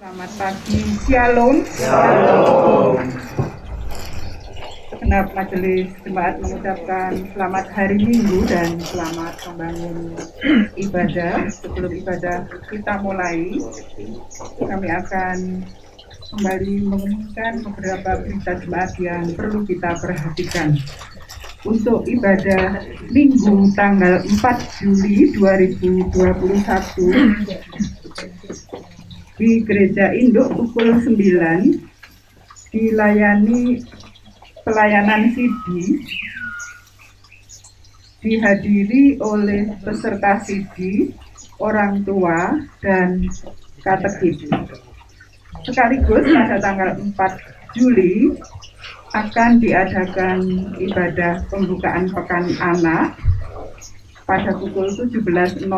Selamat pagi, Shalom. Shalom. Segenap majelis jemaat mengucapkan selamat hari Minggu dan selamat membangun ibadah. Sebelum ibadah kita mulai, kami akan kembali mengumumkan beberapa berita jemaat yang perlu kita perhatikan. Untuk ibadah Minggu tanggal 4 Juli 2021 di Gereja Induk pukul 9 dilayani pelayanan CD, dihadiri oleh peserta CD, orang tua, dan katekis. Sekaligus pada tanggal 4 Juli akan diadakan ibadah pembukaan Pekan Anak pada pukul 17.00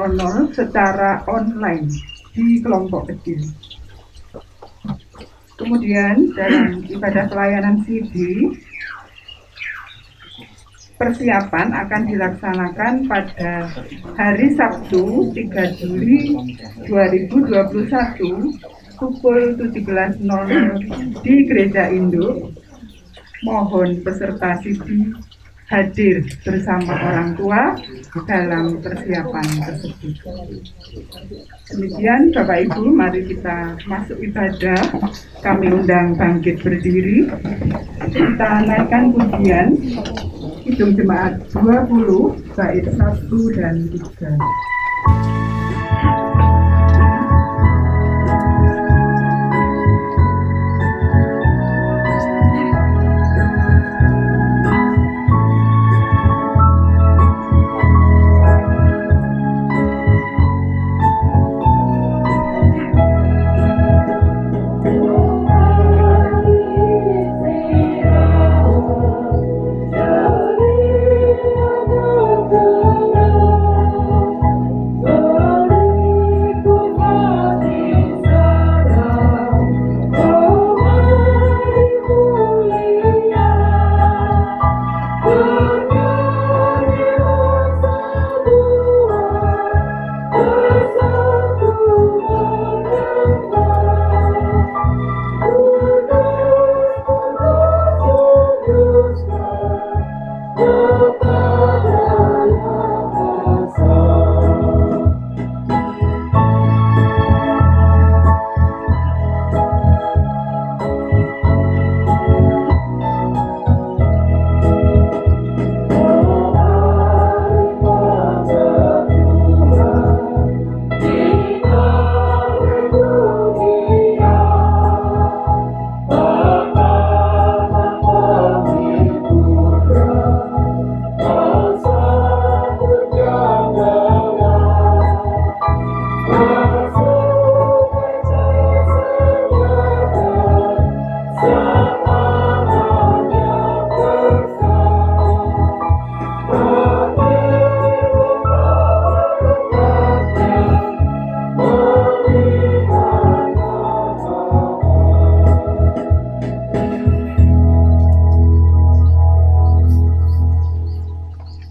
secara online di kelompok kecil. Kemudian dalam ibadah pelayanan CD, persiapan akan dilaksanakan pada hari Sabtu 3 Juli 2021 pukul 17.00 di Gereja Induk. Mohon peserta CD hadir bersama orang tua dalam persiapan tersebut. Demikian Bapak Ibu, mari kita masuk ibadah. Kami undang bangkit berdiri. Kita naikkan pujian Kidung Jemaat 20 bait 1 dan 3.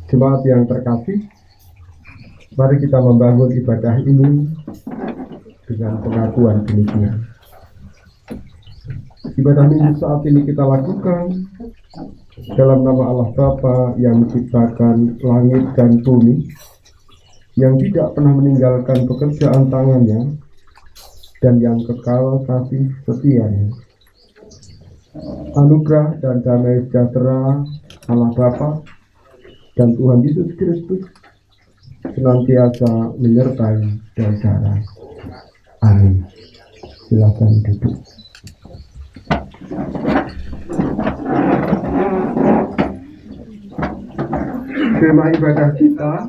Jemaat yang terkasih, mari kita membangun ibadah ini dengan pengakuan demikian. Ibadah minggu saat ini kita lakukan dalam nama Allah Bapa yang menciptakan langit dan bumi, yang tidak pernah meninggalkan pekerjaan tangannya, dan yang kekal kasih setianya. Anugerah dan damai sejahtera Allah Bapa dan Tuhan Yesus Kristus senantiasa menyertai saudara. Amin. Silakan duduk. Tema ibadah kita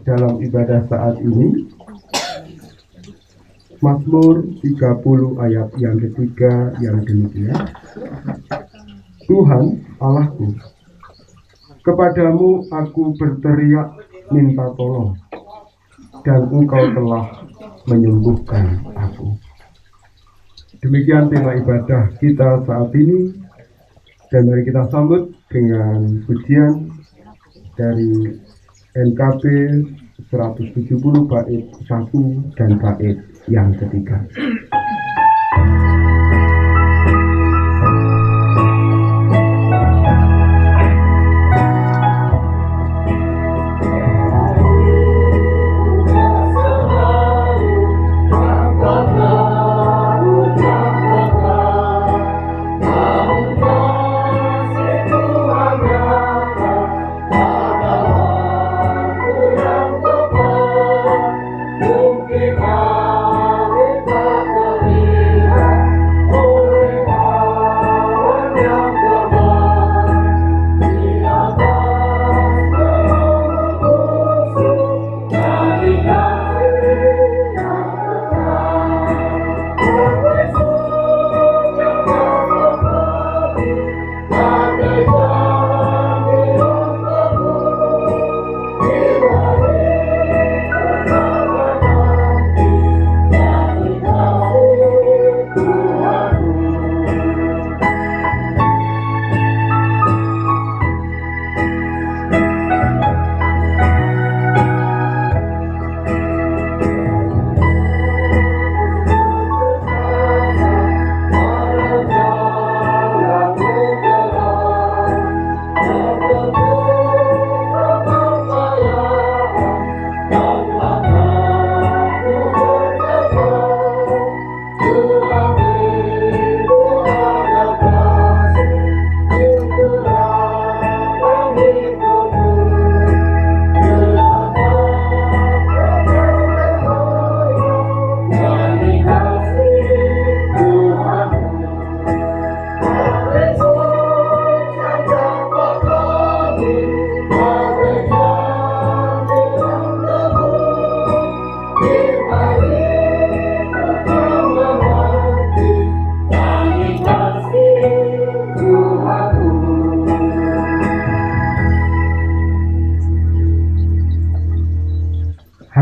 dalam ibadah saat ini Mazmur 30 ayat yang ketiga yang demikian. Tuhan Allahku, kepadamu aku berteriak minta tolong, dan Engkau telah menyembuhkan aku. Demikian tema ibadah kita saat ini, dan mari kita sambut dengan pujian dari NKB 170 bait 1 dan bait yang ketiga.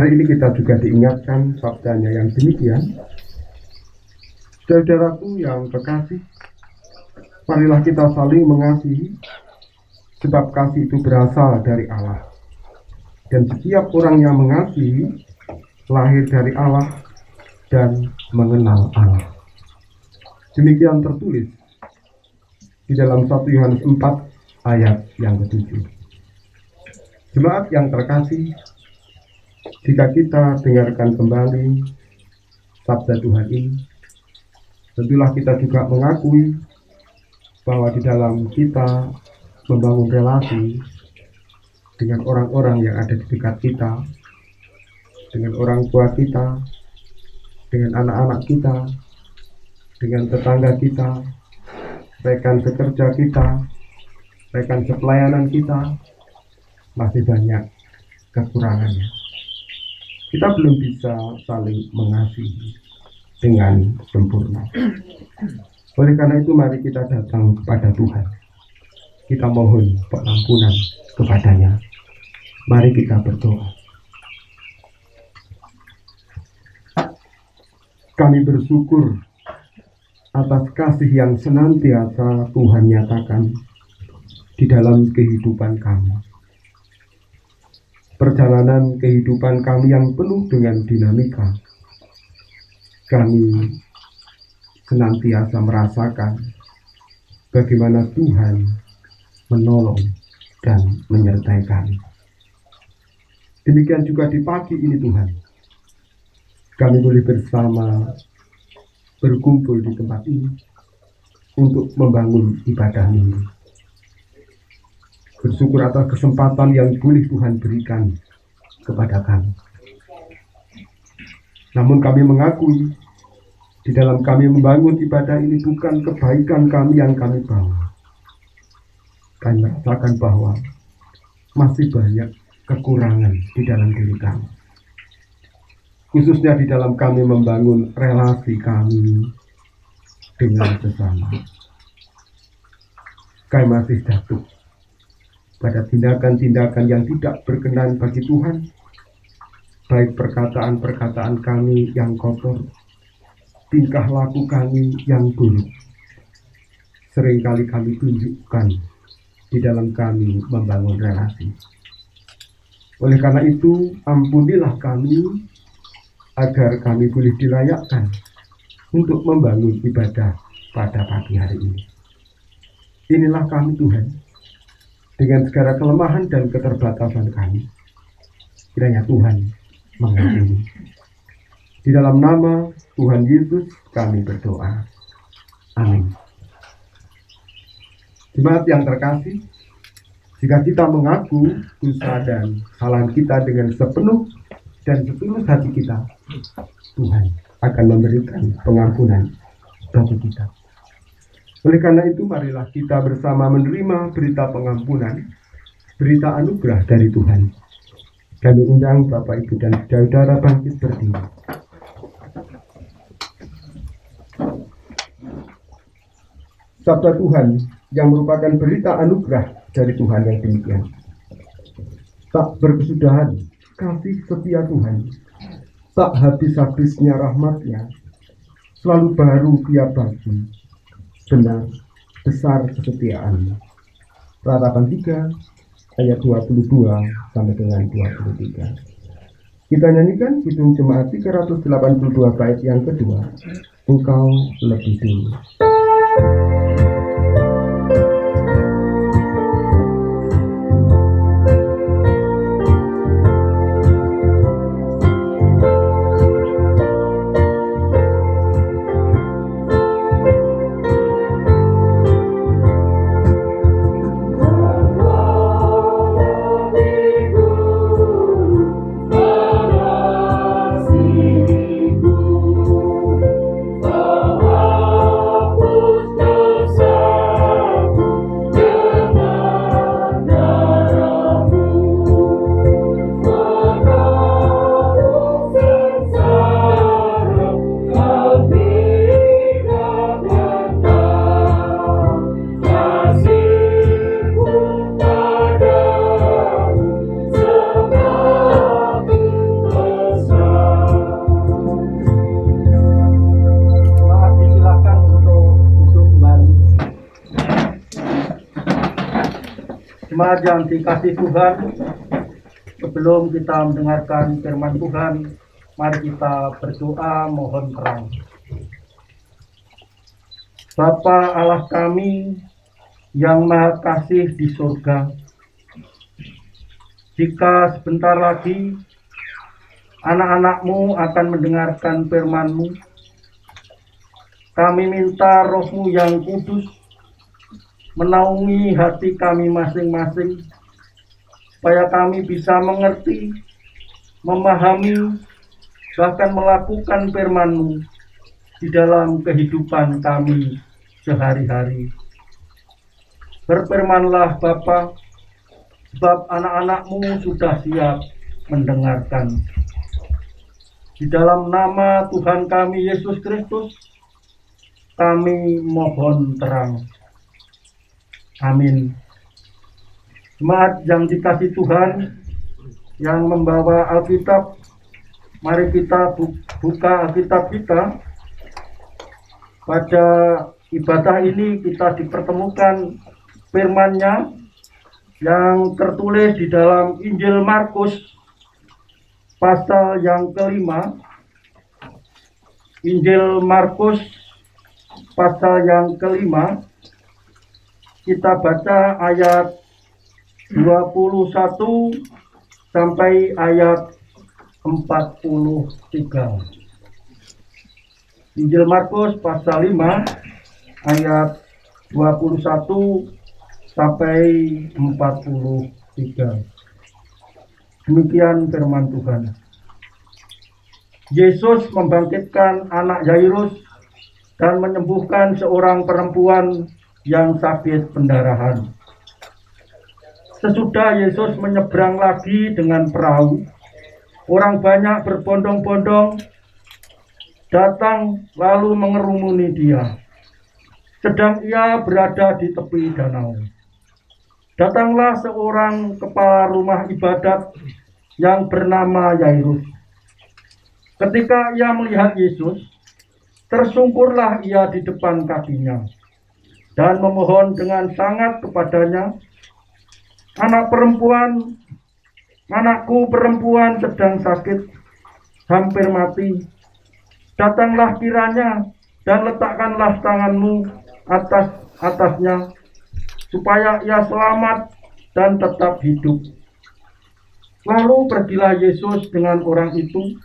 Hari ini kita juga diingatkan sabdanya yang demikian. Saudaraku yang kekasih, marilah kita saling mengasihi, sebab kasih itu berasal dari Allah. Dan setiap orang yang mengasihi, lahir dari Allah dan mengenal Allah. Demikian tertulis di dalam 1 Yohanes 4 ayat yang ke-7. Jemaat yang terkasih, jika kita dengarkan kembali sabda Tuhan ini, tentulah kita juga mengakui bahwa di dalam kita membangun relasi dengan orang-orang yang ada di dekat kita, dengan orang tua kita, dengan anak-anak kita, dengan tetangga kita, rekan sekerja kita, rekan sepelayanan kita, masih banyak kekurangannya. Kita belum bisa saling mengasihi dengan sempurna. Oleh karena itu mari kita datang kepada Tuhan. Kita mohon pengampunan kepadanya. Mari kita berdoa. Kami bersyukur atas kasih yang senantiasa Tuhan nyatakan di dalam kehidupan kami. Perjalanan kehidupan kami yang penuh dengan dinamika, kami senantiasa merasakan bagaimana Tuhan menolong dan menyertai kami. Demikian juga di pagi ini Tuhan, kami boleh bersama berkumpul di tempat ini untuk membangun ibadah minggu. Bersyukur atas kesempatan yang boleh Tuhan berikan kepada kami. Namun kami mengakui di dalam kami membangun ibadah ini bukan kebaikan kami yang kami bawa. Kami merasakan bahwa masih banyak kekurangan di dalam diri kami. Khususnya di dalam kami membangun relasi kami dengan sesama. Kami masih jatuh pada tindakan-tindakan yang tidak berkenan bagi Tuhan, baik perkataan-perkataan kami yang kotor, tingkah laku kami yang buruk, seringkali kami tunjukkan di dalam kami membangun relasi. Oleh karena itu, ampunilah kami agar kami boleh dilayakkan untuk membangun ibadah pada pagi hari ini. Inilah kami Tuhan, dengan segala kelemahan dan keterbatasan kami. Kiranya Tuhan mengampuni. Di dalam nama Tuhan Yesus kami berdoa. Amin. Jemaat yang terkasih, jika kita mengaku dosa dan kesalahan kita dengan sepenuh dan setulus hati kita, Tuhan akan memberikan pengampunan bagi kita. Oleh karena itu, marilah kita bersama menerima berita pengampunan, berita anugerah dari Tuhan. Kami undang Bapak, Ibu, dan saudara bangkit berdiri. Sabda Tuhan yang merupakan berita anugerah dari Tuhan yang demikian. Tak berkesudahan kasih setia Tuhan, tak habis-habisnya rahmat-Nya, selalu baru Dia bagi. Benar, besar kesetiaan. Ratapan 3 ayat 22 sampai dengan 23. Kita nyanyikan Kidung Jemaat 382 bait yang kedua, Engkau lebih dulu. Hapus dosa Jemaat yang dikasih Tuhan, sebelum kita mendengarkan firman Tuhan, mari kita berdoa mohon terang. Bapa Allah kami yang Maha Kasih di surga, jika sebentar lagi anak-anak-Mu akan mendengarkan firman-Mu, kami minta Roh-Mu yang kudus menaungi hati kami masing-masing, supaya kami bisa mengerti, memahami, bahkan melakukan firman-Mu di dalam kehidupan kami sehari-hari. Berfirmanlah Bapa, sebab anak-anak-Mu sudah siap mendengarkan. Di dalam nama Tuhan kami Yesus Kristus, kami mohon terang. Amin. Jemaat yang dikasih Tuhan yang membawa Alkitab, mari kita buka Alkitab kita. Pada ibadah ini kita dipertemukan firman-Nya yang tertulis di dalam Injil Markus pasal yang kelima. Injil Markus pasal yang kelima. Kita baca ayat 21 sampai ayat 43. Injil Markus pasal 5 ayat 21 sampai 43. Demikian firman Tuhan. Yesus membangkitkan anak Yairus dan menyembuhkan seorang perempuan yang sakit pendarahan. Sesudah Yesus menyeberang lagi dengan perahu, orang banyak berbondong-bondong datang lalu mengerumuni dia, sedang ia berada di tepi danau. Datanglah seorang kepala rumah ibadat yang bernama Yairus. Ketika ia melihat Yesus, tersungkurlah ia di depan kakinya dan memohon dengan sangat kepadanya, anakku perempuan sedang sakit, hampir mati. Datanglah kiranya dan letakkanlah tanganmu atasnya, supaya ia selamat dan tetap hidup. Lalu pergilah Yesus dengan orang itu.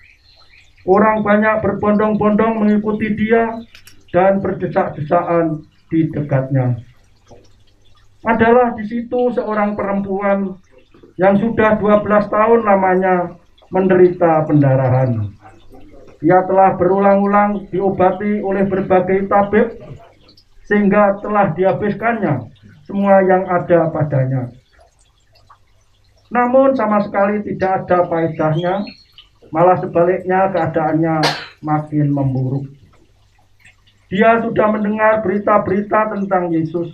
Orang banyak berbondong-bondong mengikuti dia dan berdesak-desakan di dekatnya. Adalah di situ seorang perempuan yang sudah 12 tahun lamanya menderita pendarahan. Ia telah berulang-ulang diobati oleh berbagai tabib sehingga telah dihabiskannya semua yang ada padanya. Namun sama sekali tidak ada faedahnya, malah sebaliknya keadaannya makin memburuk. Dia sudah mendengar berita-berita tentang Yesus.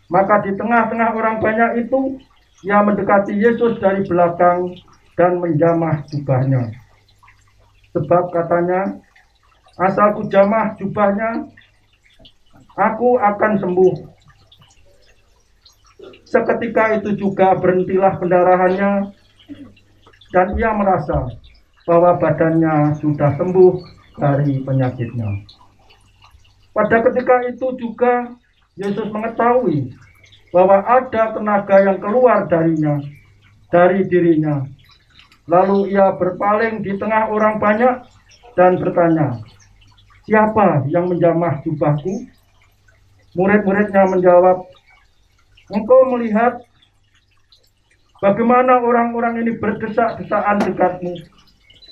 Maka di tengah-tengah orang banyak itu, ia mendekati Yesus dari belakang dan menjamah jubahnya. Sebab katanya, asal ku jamah jubahnya, aku akan sembuh. Seketika itu juga berhentilah pendarahannya, dan ia merasa bahwa badannya sudah sembuh dari penyakitnya. Pada ketika itu juga Yesus mengetahui bahwa ada tenaga yang keluar dari dirinya. Lalu ia berpaling di tengah orang banyak dan bertanya, "Siapa yang menjamah jubahku?" Murid-muridnya menjawab, "Engkau melihat bagaimana orang-orang ini berdesak-desakan dekatmu,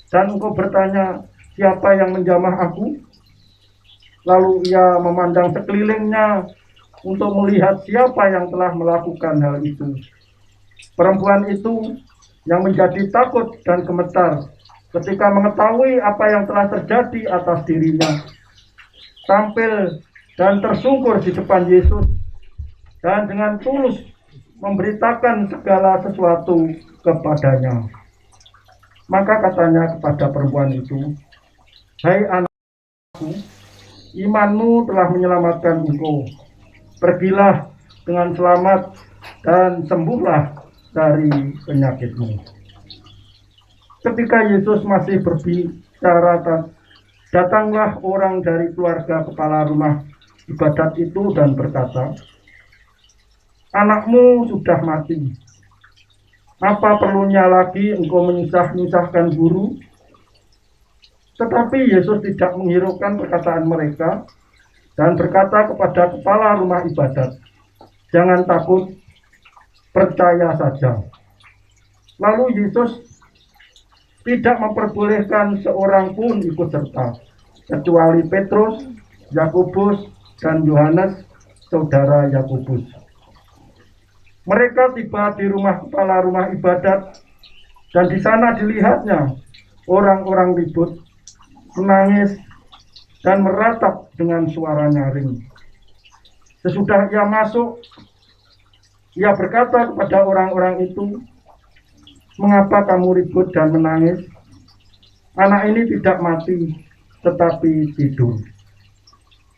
dan engkau bertanya, siapa yang menjamah aku?" Lalu ia memandang sekelilingnya untuk melihat siapa yang telah melakukan hal itu. Perempuan itu yang menjadi takut dan gemetar ketika mengetahui apa yang telah terjadi atas dirinya, tampil dan tersungkur di depan Yesus dan dengan tulus memberitakan segala sesuatu kepadanya. Maka katanya kepada perempuan itu, "Hai anakku, imanmu telah menyelamatkan engkau. Pergilah dengan selamat dan sembuhlah dari penyakitmu. Ketika Yesus masih berbicara, datanglah orang dari keluarga kepala rumah ibadat itu dan berkata, "Anakmu sudah mati. Apa perlunya lagi engkau menyusahkan guru?" Tetapi Yesus tidak menghiraukan perkataan mereka dan berkata kepada kepala rumah ibadat, "Jangan takut, percaya saja." Lalu Yesus tidak memperbolehkan seorang pun ikut serta, kecuali Petrus, Yakobus, dan Yohanes, saudara Yakobus. Mereka tiba di rumah kepala rumah ibadat, dan di sana dilihatnya orang-orang ribut, menangis, dan meratap dengan suara nyaring. Sesudah ia masuk, ia berkata kepada orang-orang itu, "Mengapa kamu ribut dan menangis? Anak ini tidak mati, tetapi tidur."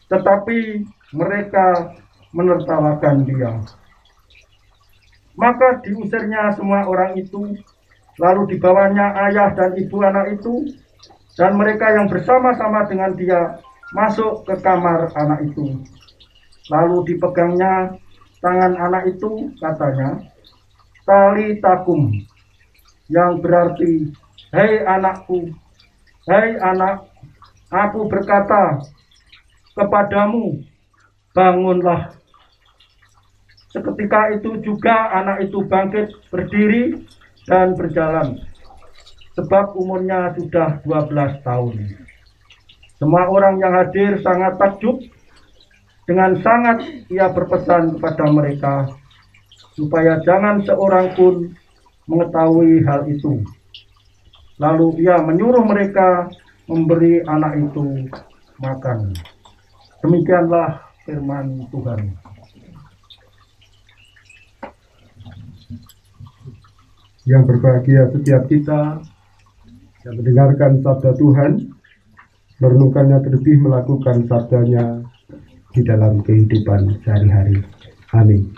Tetapi mereka menertawakan dia. Maka diusirnya semua orang itu, lalu dibawanya ayah dan ibu anak itu, dan mereka yang bersama-sama dengan dia masuk ke kamar anak itu. Lalu dipegangnya tangan anak itu, katanya, "Tali takum," yang berarti, "Hei anakku, hei anak, aku berkata kepadamu, bangunlah." Seketika itu juga anak itu bangkit berdiri dan berjalan, sebab umurnya sudah 12 tahun. Semua orang yang hadir sangat takjub. Dengan sangat ia berpesan kepada mereka, supaya jangan seorang pun mengetahui hal itu. Lalu ia menyuruh mereka memberi anak itu makan. Demikianlah firman Tuhan. Yang berbahagia setiap kita yang mendengarkan sabda Tuhan, merenungkannya, terlebih melakukan sabdanya di dalam kehidupan sehari-hari. Amin.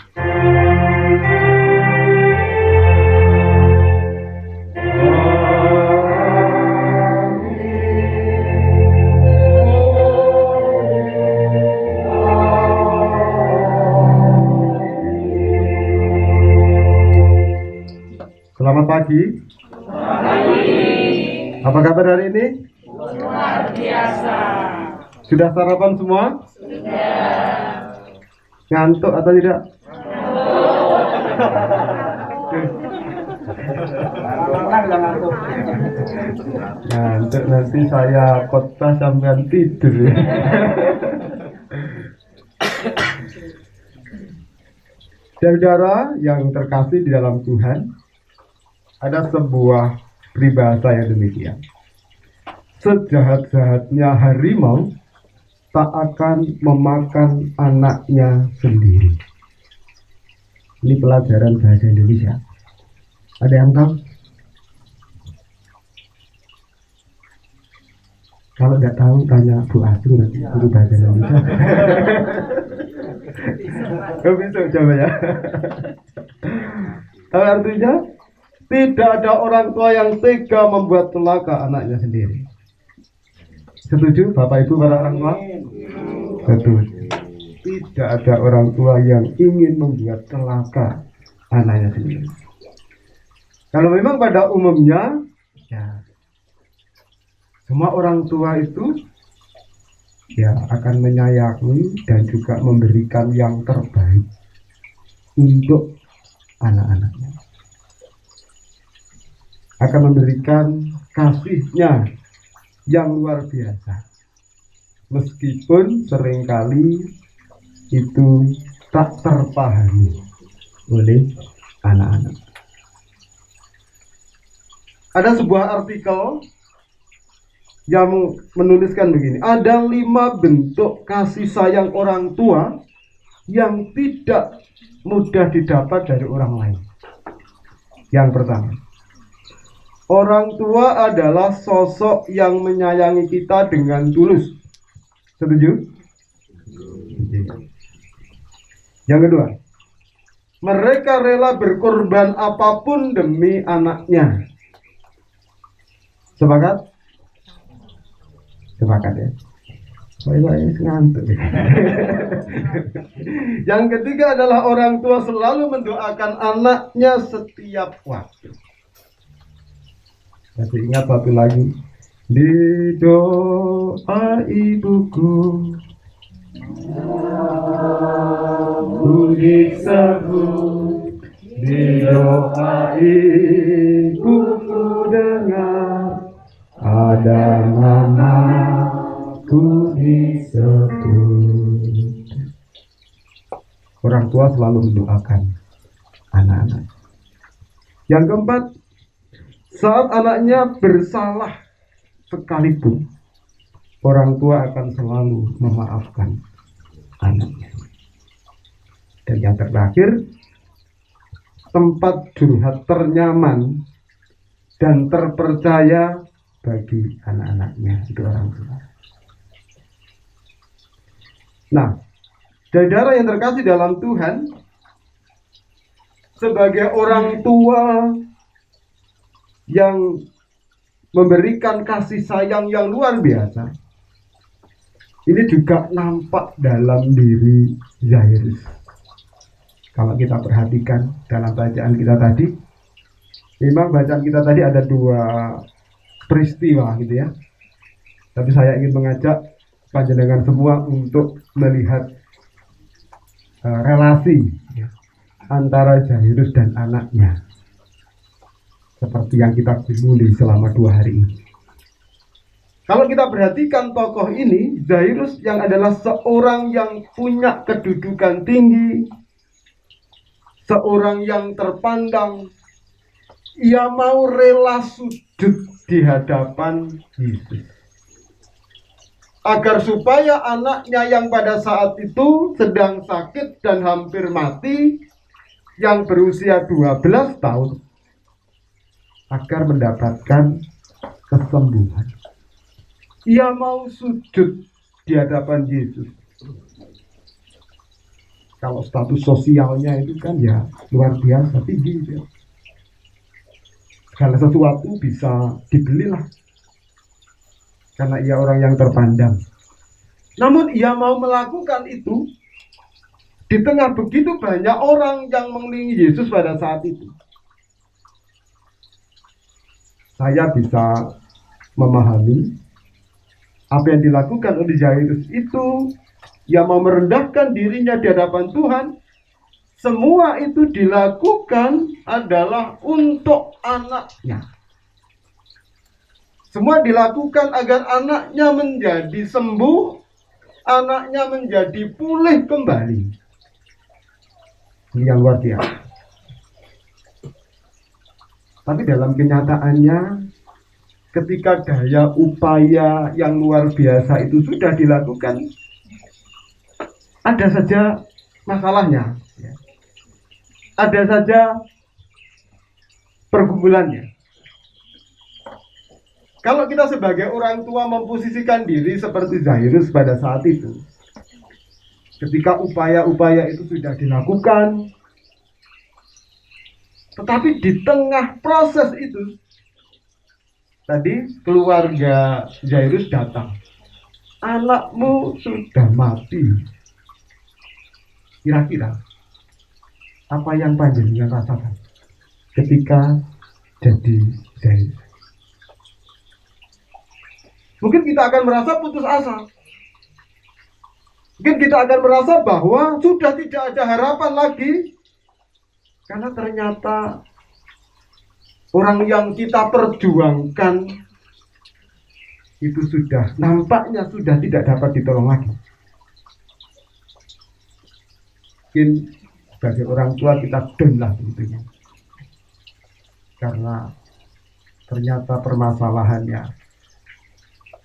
Selamat pagi. Apa kabar hari ini? Luar biasa. Sudah sarapan semua? Ngantuk atau tidak? Ngantuk, nanti saya khotbah sampai tidur. Saudara yang terkasih di dalam Tuhan, ada sebuah peribahasa yang demikian. Sejahat-jahatnya harimau tak akan memakan anaknya sendiri. Ini pelajaran bahasa Indonesia. Ada yang tahu? Kalau nggak tahu, tanya Bu Asu nanti, guru bahasa Indonesia. Bisa coba ya. Tahu artinya? Tidak ada orang tua yang tega membuat celaka anaknya sendiri. Setuju Bapak Ibu para orang tua? Betul. Tidak ada orang tua yang ingin membuat celaka anaknya sendiri. Kalau memang pada umumnya, ya, semua orang tua itu ya akan menyayangi dan juga memberikan yang terbaik untuk anak-anaknya. Akan memberikan kasihnya yang luar biasa, meskipun seringkali itu tak terpahami oleh anak-anak. Ada sebuah artikel yang menuliskan begini, ada 5 bentuk kasih sayang orang tua yang tidak mudah didapat dari orang lain. Yang pertama, orang tua adalah sosok yang menyayangi kita dengan tulus. Setuju? Yang kedua, Mereka rela berkorban apapun demi anaknya. Sepakat? Sepakat ya? Saya ngantuk. Yang ketiga adalah orang tua selalu mendoakan anaknya setiap waktu. Masih ingat satu lagi. Di doa ibuku bunyi seru, di doa ibuku dengar ada namaku disebut. Orang tua selalu mendoakan anak-anak. Yang keempat, saat anaknya bersalah sekalipun, orang tua akan selalu memaafkan anaknya. Dan yang terakhir, tempat curhat ternyaman dan terpercaya bagi anak-anaknya itu orang tua. Nah, saudara yang terkasih dalam Tuhan, sebagai orang tua yang memberikan kasih sayang yang luar biasa, ini juga nampak dalam diri Jairus. Kalau kita perhatikan dalam bacaan kita tadi, memang bacaan kita tadi ada dua peristiwa gitu ya. Tapi saya ingin mengajak panjenengan semua untuk melihat relasi ya, antara Jairus dan anaknya, seperti yang kita gumuli selama 2 hari ini. Kalau kita perhatikan tokoh ini, Jairus yang adalah seorang yang punya kedudukan tinggi, seorang yang terpandang, ia mau rela sujud di hadapan Yesus, agar supaya anaknya yang pada saat itu sedang sakit dan hampir mati, yang berusia 12 tahun, agar mendapatkan kesembuhan. Ia mau sujud di hadapan Yesus. Kalau status sosialnya itu kan ya luar biasa tinggi ya. Segala sesuatu bisa dibelilah, karena ia orang yang terpandang. Namun ia mau melakukan itu di tengah begitu banyak orang yang mengelilingi Yesus pada saat itu. Saya bisa memahami apa yang dilakukan oleh Jairus itu. Ia mau merendahkan dirinya di hadapan Tuhan. Semua itu dilakukan adalah untuk anaknya. Semua dilakukan agar anaknya menjadi sembuh, anaknya menjadi pulih kembali. Ini yang luar biasa. Tapi dalam kenyataannya, ketika daya upaya yang luar biasa itu sudah dilakukan, ada saja masalahnya, ada saja pergumulannya. Kalau kita sebagai orang tua memposisikan diri seperti Jairus pada saat itu, ketika upaya-upaya itu sudah dilakukan, tetapi di tengah proses itu, tadi keluarga Jairus datang, anakmu sudah mati. Kira-kira apa yang panjenengan rasakan ketika jadi Jairus? Mungkin kita akan merasa putus asa. Mungkin kita akan merasa bahwa sudah tidak ada harapan lagi, karena ternyata orang yang kita perjuangkan itu nampaknya sudah tidak dapat ditolong lagi. Mungkin sebagai orang tua kita down lah tentunya, karena ternyata permasalahannya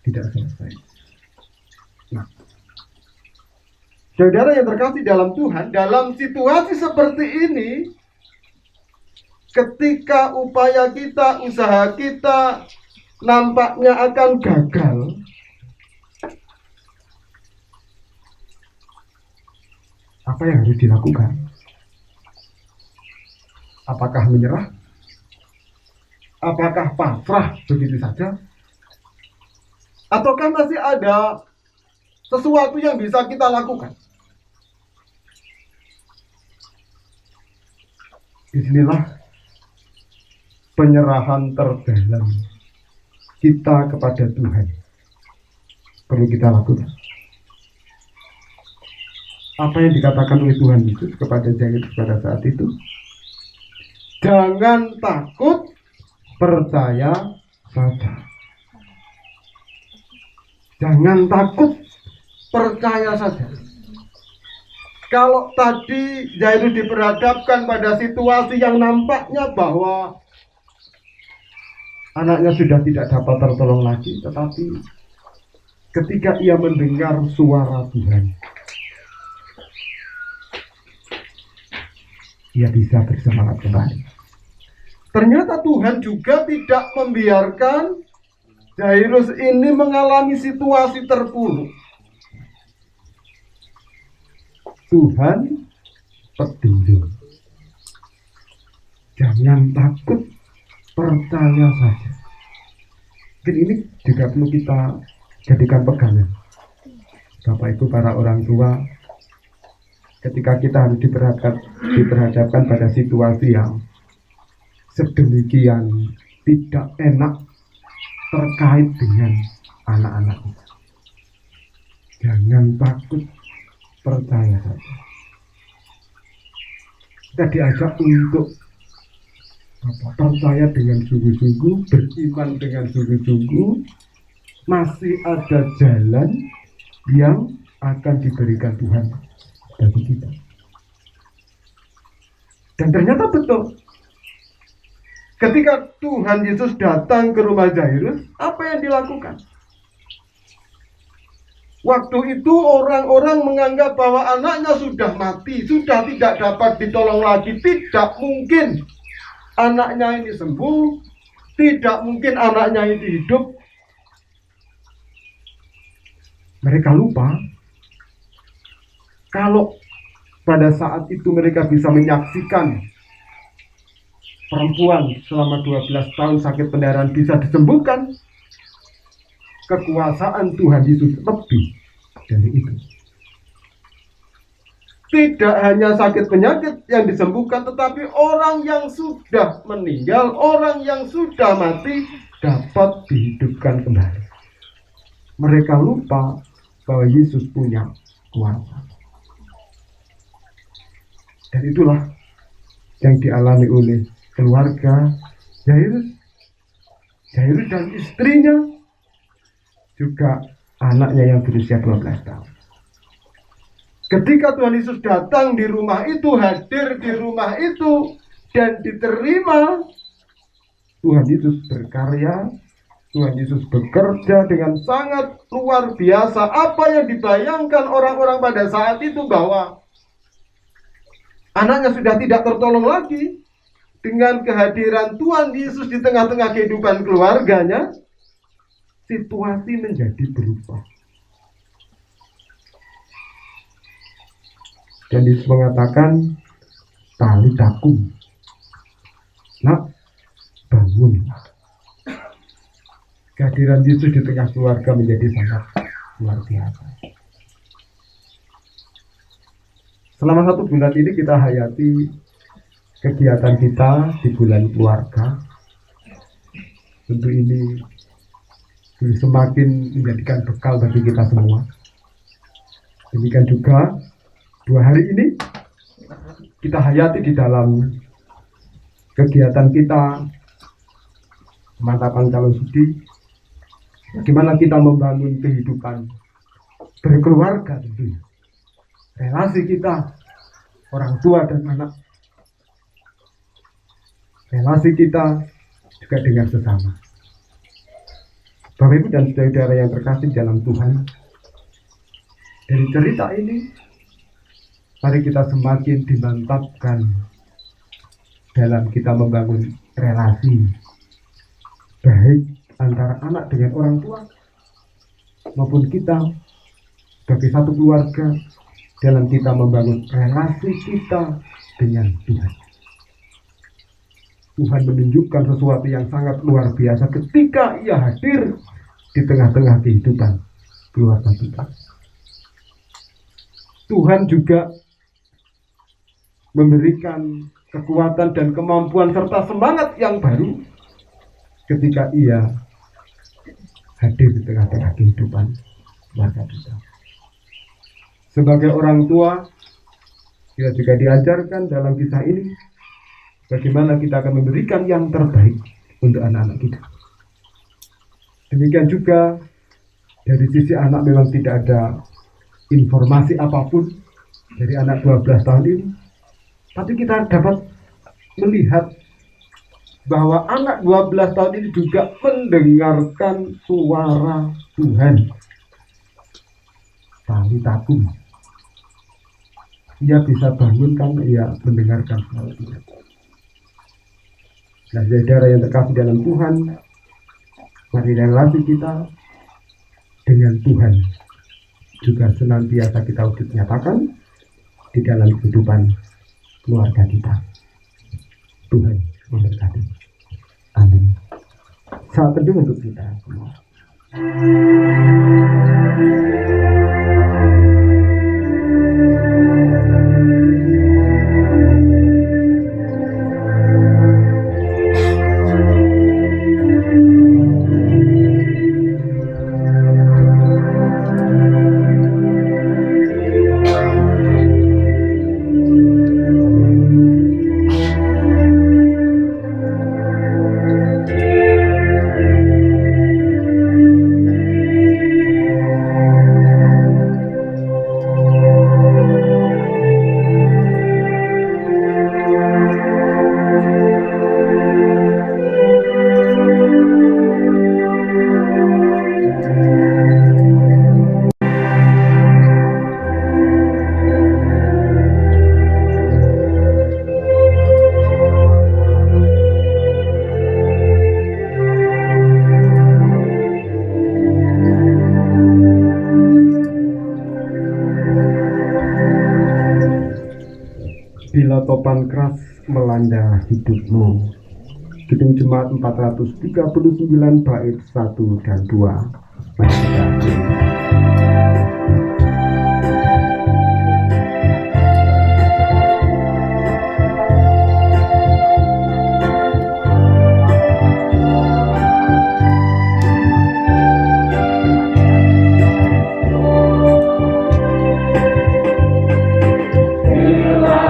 tidak selesai. Nah, saudara yang terkasih dalam Tuhan, dalam situasi seperti ini, ketika upaya kita, usaha kita nampaknya akan gagal, apa yang harus dilakukan? Apakah menyerah? Apakah pasrah begitu saja? Ataukah masih ada sesuatu yang bisa kita lakukan? Disinilah penyerahan terdalam kita kepada Tuhan perlu kita lakukan. Apa yang dikatakan oleh Tuhan Yesus kepada Jairus pada saat itu? Jangan takut, percaya saja. Jangan takut, percaya saja. Kalau tadi Jairus diperhadapkan pada situasi yang nampaknya bahwa anaknya sudah tidak dapat tertolong lagi, tetapi ketika ia mendengar suara Tuhan, ia bisa bersemangat kembali. Ternyata Tuhan juga tidak membiarkan Jairus ini mengalami situasi terpuruk. Tuhan peduli. Jangan takut, percaya saja. Mungkin ini juga perlu kita jadikan pegangan. Bapak Ibu, para orang tua, ketika kita harus diperhadapkan pada situasi yang sedemikian tidak enak terkait dengan anak-anak kita, jangan takut, percaya saja. Kita diajak untuk percaya dengan sungguh-sungguh, beriman dengan sungguh-sungguh. Masih ada jalan yang akan diberikan Tuhan bagi kita. Dan ternyata betul, ketika Tuhan Yesus datang ke rumah Jairus, apa yang dilakukan? Waktu itu orang-orang menganggap bahwa anaknya sudah mati, sudah tidak dapat ditolong lagi. Tidak mungkin anaknya ini sembuh, tidak mungkin anaknya ini hidup. Mereka lupa kalau pada saat itu mereka bisa menyaksikan perempuan selama 12 tahun sakit pendarahan bisa disembuhkan. Kekuasaan Tuhan Yesus lebih dari itu. Tidak hanya sakit penyakit yang disembuhkan, tetapi orang yang sudah meninggal, orang yang sudah mati dapat dihidupkan kembali. Mereka lupa bahwa Yesus punya kuasa. Dan itulah yang dialami oleh keluarga Jairus. Jairus dan istrinya, juga anaknya yang berusia 12 tahun. Ketika Tuhan Yesus datang di rumah itu, hadir di rumah itu, dan diterima, Tuhan Yesus berkarya, Tuhan Yesus bekerja dengan sangat luar biasa. Apa yang dibayangkan orang-orang pada saat itu bahwa anaknya sudah tidak tertolong lagi, dengan kehadiran Tuhan Yesus di tengah-tengah kehidupan keluarganya, situasi menjadi berubah. Dan Yesus mengatakan, talitakum, nak, bangunlah. Kehadiran Yesus di tengah keluarga menjadi sangat luar biasa. Selama 1 bulan ini kita hayati kegiatan kita di bulan keluarga. Tentu ini semakin menjadikan bekal bagi kita semua. Demikian juga 2 hari ini kita hayati di dalam kegiatan kita pemantapan calon sudi. Bagaimana kita membangun kehidupan berkeluarga tentunya. Relasi kita orang tua dan anak. Relasi kita juga dengan sesama. Bapak Ibu dan saudara yang terkasih dalam Tuhan, dari cerita ini mari kita semakin dimantapkan dalam kita membangun relasi baik antara anak dengan orang tua maupun kita sebagai satu keluarga dalam kita membangun relasi kita dengan Tuhan. Tuhan menunjukkan sesuatu yang sangat luar biasa ketika ia hadir di tengah-tengah kehidupan keluarga kita. Tuhan juga memberikan kekuatan dan kemampuan serta semangat yang baru ketika ia hadir di tengah-tengah kehidupan keluarga kita. Sebagai orang tua, kita juga diajarkan dalam kisah ini bagaimana kita akan memberikan yang terbaik untuk anak-anak kita. Demikian juga dari sisi anak memang tidak ada informasi apapun dari anak 12 tahun ini. Tapi kita dapat melihat bahwa anak 12 tahun ini juga mendengarkan suara Tuhan. Tali tabung. Ia bisa bangun karena ia mendengarkan suara Tuhan. Nah, saudara yang terkasih dalam Tuhan, mari relasi kita dengan Tuhan juga senantiasa kita wujud nyatakan di dalam kehidupan keluarga kita. Tuhan memberkati. Amin. Saat teduh untuk kita semua. Bila topan keras melanda hidupmu. Kidung Jemaat 439 bait 1 dan 2. Mari kita Bila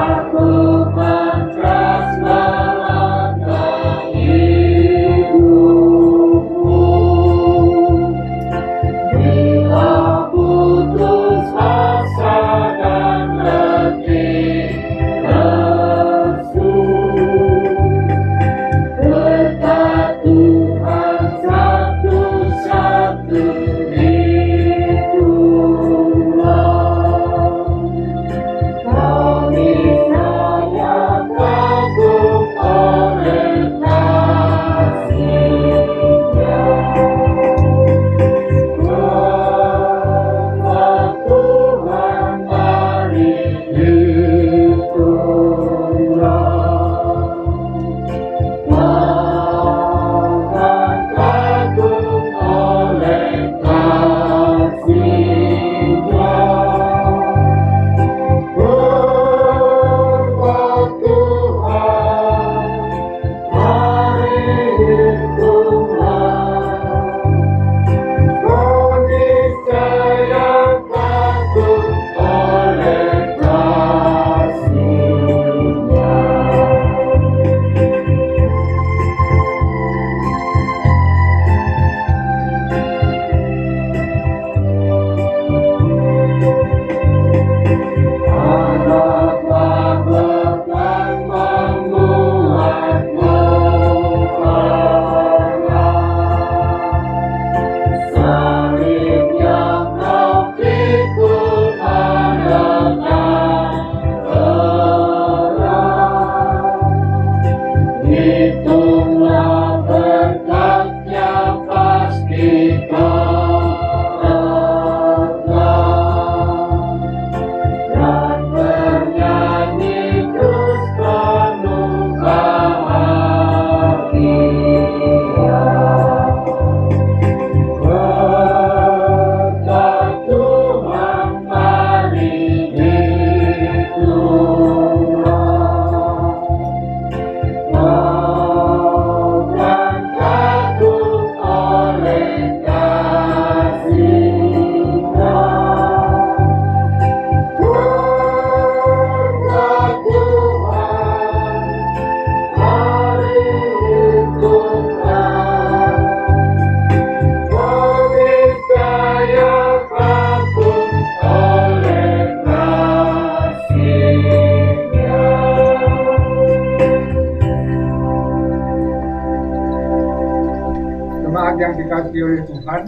Jemaat yang dikasihi oleh Tuhan,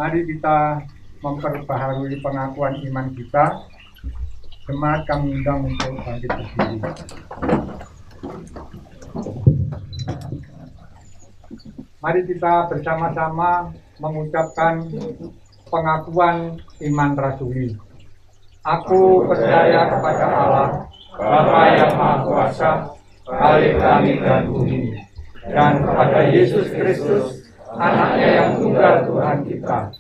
mari kita memperbaharui pengakuan iman kita. Jemaat kami undang untuk bangkit berdiri. Mari kita bersama-sama mengucapkan pengakuan iman rasuli. Aku percaya kepada Allah, Bapa yang Maha Kuasa, Khalik langit dan bumi, dan kepada Yesus Kristus, Anaknya yang tunggal Tuhan kita,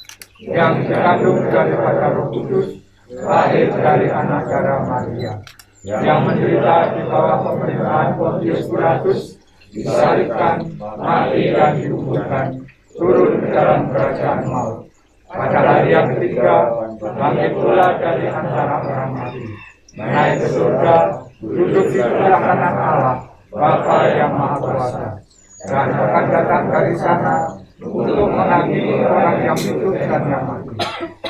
yang dikandung daripada Roh Kudus, lahir dari anak darah Maria, yang menderita di bawah pemerintahan Pontius Pilatus, disalibkan, mati dan dikuburkan, turun ke dalam kerajaan maut. Pada hari yang ketiga, bangkit pula dari antara orang mati, naik ke surga, duduk di sebelah kanan Allah, Bapa yang Maha Kuasa, dan akan datang dari sana untuk menghakimi orang yang hidup dan yang mati.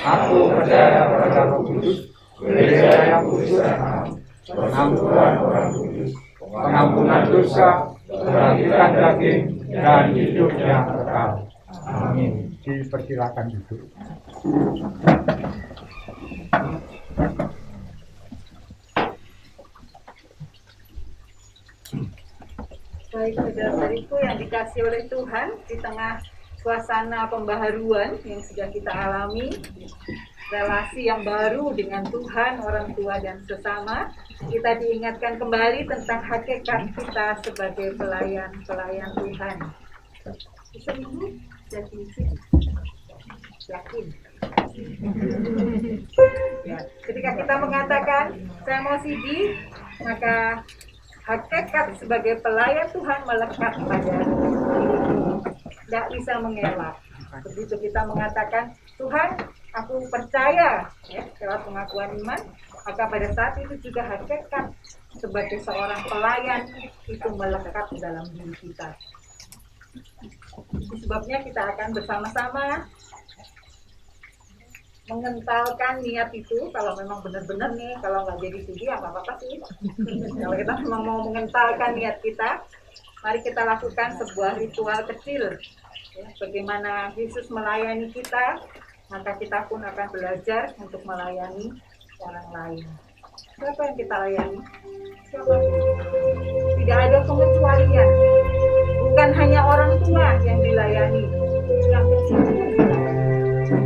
Aku percaya kepada Roh Kudus, gereja yang kudus dan am, pengampunan orang kudus, pengampunan dosa, kebangkitan daging, dan hidup yang kekal. Amin. Dipersilakan duduk. Baik, saudara-saudariku yang dikasihi oleh Tuhan, di tengah suasana pembaharuan yang sudah kita alami, relasi yang baru dengan Tuhan, orang tua dan sesama, kita diingatkan kembali tentang hakikat kita sebagai pelayan Tuhan. Bisa dulu? Jadi yakin. Ya, ketika kita mengatakan saya mau CD, maka hakikat sebagai pelayan Tuhan melekat pada diri, tidak bisa mengelak. Begitu kita mengatakan Tuhan, aku percaya, ya, lewat pengakuan iman, maka pada saat itu juga hakikat sebagai seorang pelayan itu melekat dalam diri kita. Sebabnya kita akan bersama-sama mengentalkan niat itu. Kalau memang benar-benar nih, kalau nggak jadi studi ya apa-apa sih. Kalau kita memang mau mengentalkan niat kita, mari kita lakukan sebuah ritual kecil, ya, bagaimana Yesus melayani kita, maka kita pun akan belajar untuk melayani orang lain. Siapa yang kita layani? Siapa? Tidak ada pengecualian. Bukan hanya orang tua yang dilayani, yang kecil pun dilayani.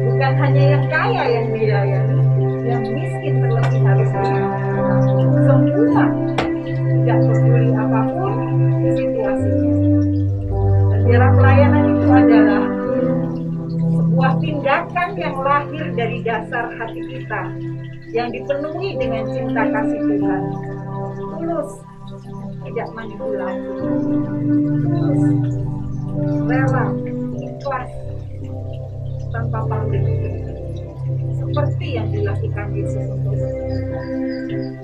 Bukan hanya yang kaya yang dilayani, yang miskin terlebih harus dilayani. Semua, tidak peduli apapun situasinya. Dan dalam pelayanan itu adalah sebuah tindakan yang lahir dari dasar hati kita, yang dipenuhi dengan cinta kasih Tuhan, tulus, tidak manipulasi, tulus, rela, ikhlas, tanpa pamrih, seperti yang dilakukan Yesus untuk kita.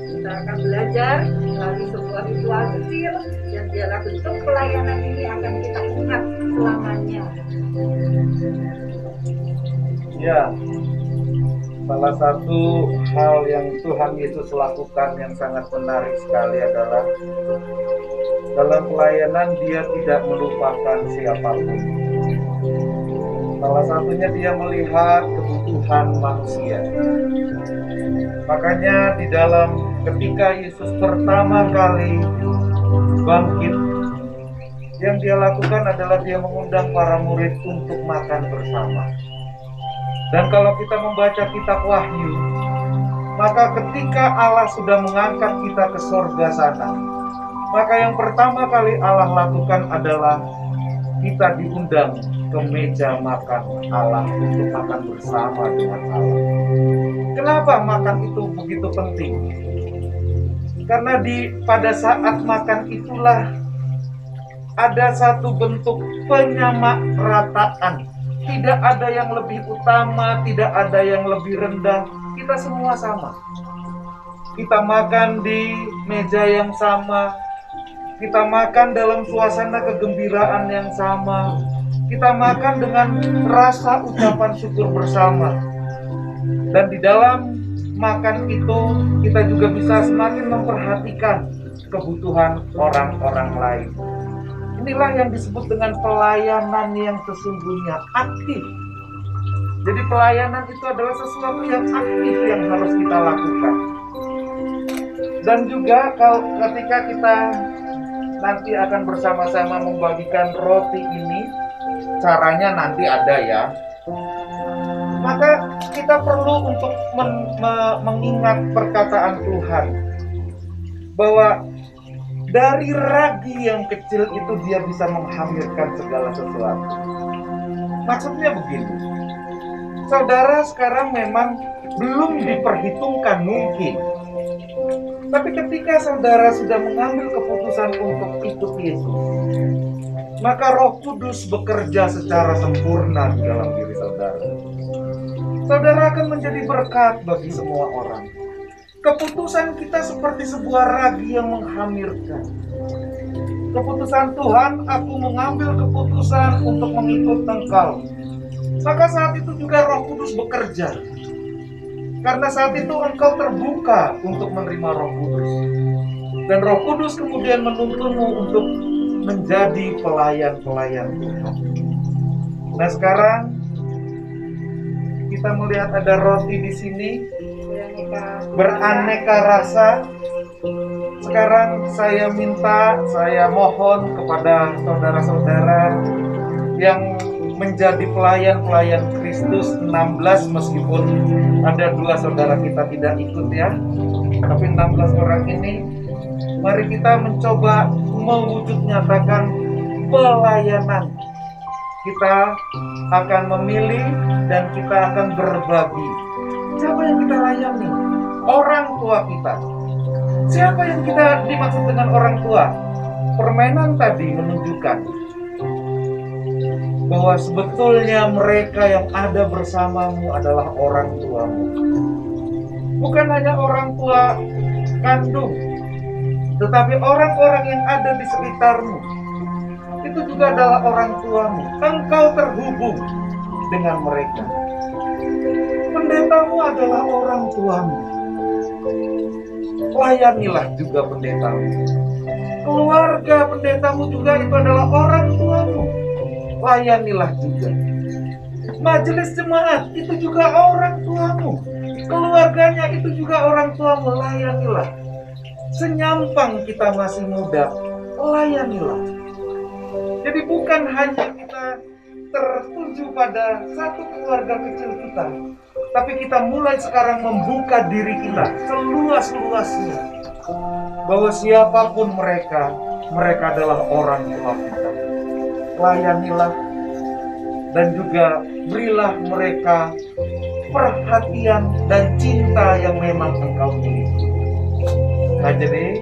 Kita akan belajar melalui sebuah ritual kecil yang biarlah bentuk pelayanan ini akan kita ingat selamanya. Ya, salah satu hal yang Tuhan Yesus lakukan yang sangat menarik sekali adalah dalam pelayanan dia tidak melupakan siapapun. Salah satunya dia melihat kebutuhan manusia. Makanya di dalam ketika Yesus pertama kali bangkit, yang dia lakukan adalah dia mengundang para murid untuk makan bersama. Dan kalau kita membaca kitab Wahyu, maka ketika Allah sudah mengangkat kita ke surga sana, maka yang pertama kali Allah lakukan adalah kita diundang ke meja makan Allah untuk makan bersama dengan Allah. Kenapa makan itu begitu penting? Karena pada saat makan itulah ada satu bentuk penyamarataan. Tidak ada yang lebih utama, tidak ada yang lebih rendah. Kita semua sama. Kita makan di meja yang sama. Kita makan dalam suasana kegembiraan yang sama. Kita makan dengan rasa ucapan syukur bersama. Dan di dalam makan itu kita juga bisa semakin memperhatikan kebutuhan orang-orang lain. Inilah yang disebut dengan pelayanan yang sesungguhnya aktif. Jadi pelayanan itu adalah sesuatu yang aktif yang harus kita lakukan. Dan juga ketika kita nanti akan bersama-sama membagikan roti ini, caranya nanti ada ya. Maka kita perlu untuk mengingat perkataan Tuhan bahwa dari ragi yang kecil itu dia bisa menghamilkan segala sesuatu. Maksudnya begini, saudara sekarang memang belum diperhitungkan mungkin, tapi ketika saudara sudah mengambil keputusan untuk ikut Yesus, maka Roh Kudus bekerja secara sempurna di dalam diri saudara. Saudara akan menjadi berkat bagi semua orang. Keputusan kita seperti sebuah ragi yang menghamirkan. Keputusan Tuhan, aku mengambil keputusan untuk mengikut Engkau. Maka saat itu juga Roh Kudus bekerja. Karena saat itu engkau terbuka untuk menerima Roh Kudus. Dan Roh Kudus kemudian menuntunmu untuk menjadi pelayan-pelayan Tuhan. Nah sekarang kita melihat ada roti di sini beraneka rasa. Sekarang saya mohon kepada saudara-saudara yang menjadi pelayan-pelayan Kristus 16, meskipun ada 2 saudara kita tidak ikut ya, tapi 16 orang ini, mari kita mencoba mewujud nyatakan pelayanan. Kita akan memilih dan kita akan berbagi. Siapa yang kita layani? Orang tua kita. Siapa yang kita dimaksud dengan orang tua? Permainan tadi menunjukkan bahwa sebetulnya mereka yang ada bersamamu adalah orang tuamu. Bukan hanya orang tua kandung, tetapi orang-orang yang ada di sekitarmu. Itu juga adalah orang tuamu. Engkau terhubung dengan mereka. Pendetamu adalah orang tuamu. Layanilah juga pendetamu. Keluarga pendetamu juga itu adalah orang tuamu. Layanilah juga. Majelis jemaat itu juga orang tuamu. Keluarganya itu juga orang tuamu. Layanilah. Senyampang kita masih muda, layanilah. Jadi bukan hanya kita tertuju pada satu keluarga kecil kita, tapi kita mulai sekarang membuka diri kita seluas-luasnya. Bahwa siapapun mereka adalah orang tua kita. Layanilah dan juga berilah mereka perhatian dan cinta yang memang engkau miliki. Nah jadi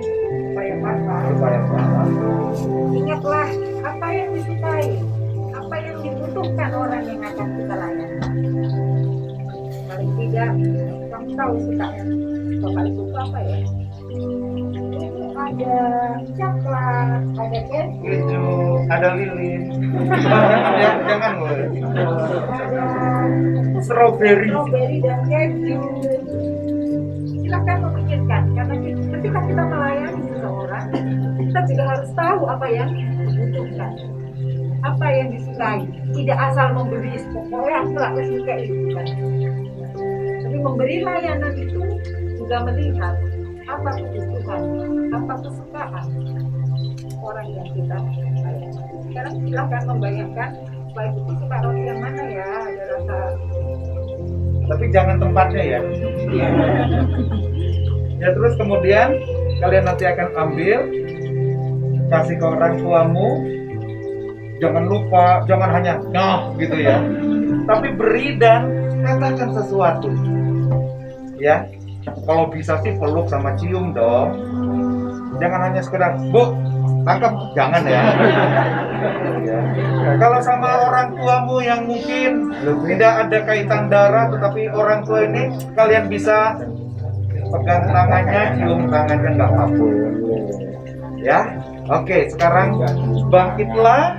supaya paham. Ingatlah apa yang disukai, apa yang dibutuhkan orang yang akan kita layani. Paling tidak, kamu tahu sukanya Bapak Ibu itu apa ya? Ada coklat, ada Keju, ada lilin. Jangan loh. ada Strawberry dan keju. Silakan memikirkan, karena ketika kita melayani seseorang, kita juga harus tahu apa yang dibutuhkan, apa yang disukai. Tidak asal memberi, pokoknya aku nggak suka itu kan. Tapi memberi layanan itu juga melihat apa kebutuhan, apa kesukaan orang yang kita layani. Sekarang silakan membayangkan, baik itu suka roti yang mana ya, ada rasa. tapi jangan tempatnya ya. Ya terus kemudian kalian nanti akan ambil, kasih ke orang tuamu. Jangan lupa, jangan hanya nah gitu ya, tapi beri dan katakan sesuatu ya. Kalau bisa sih peluk sama cium dong. Jangan hanya sekedar Bu, tangkap, jangan ya. Ya. Kalau sama orang tuamu yang mungkin tidak ada kaitan darah, tetapi orang tua ini kalian bisa pegang tangannya, cium tangannya, nggak apa-apa. Ya, oke. Sekarang bangkitlah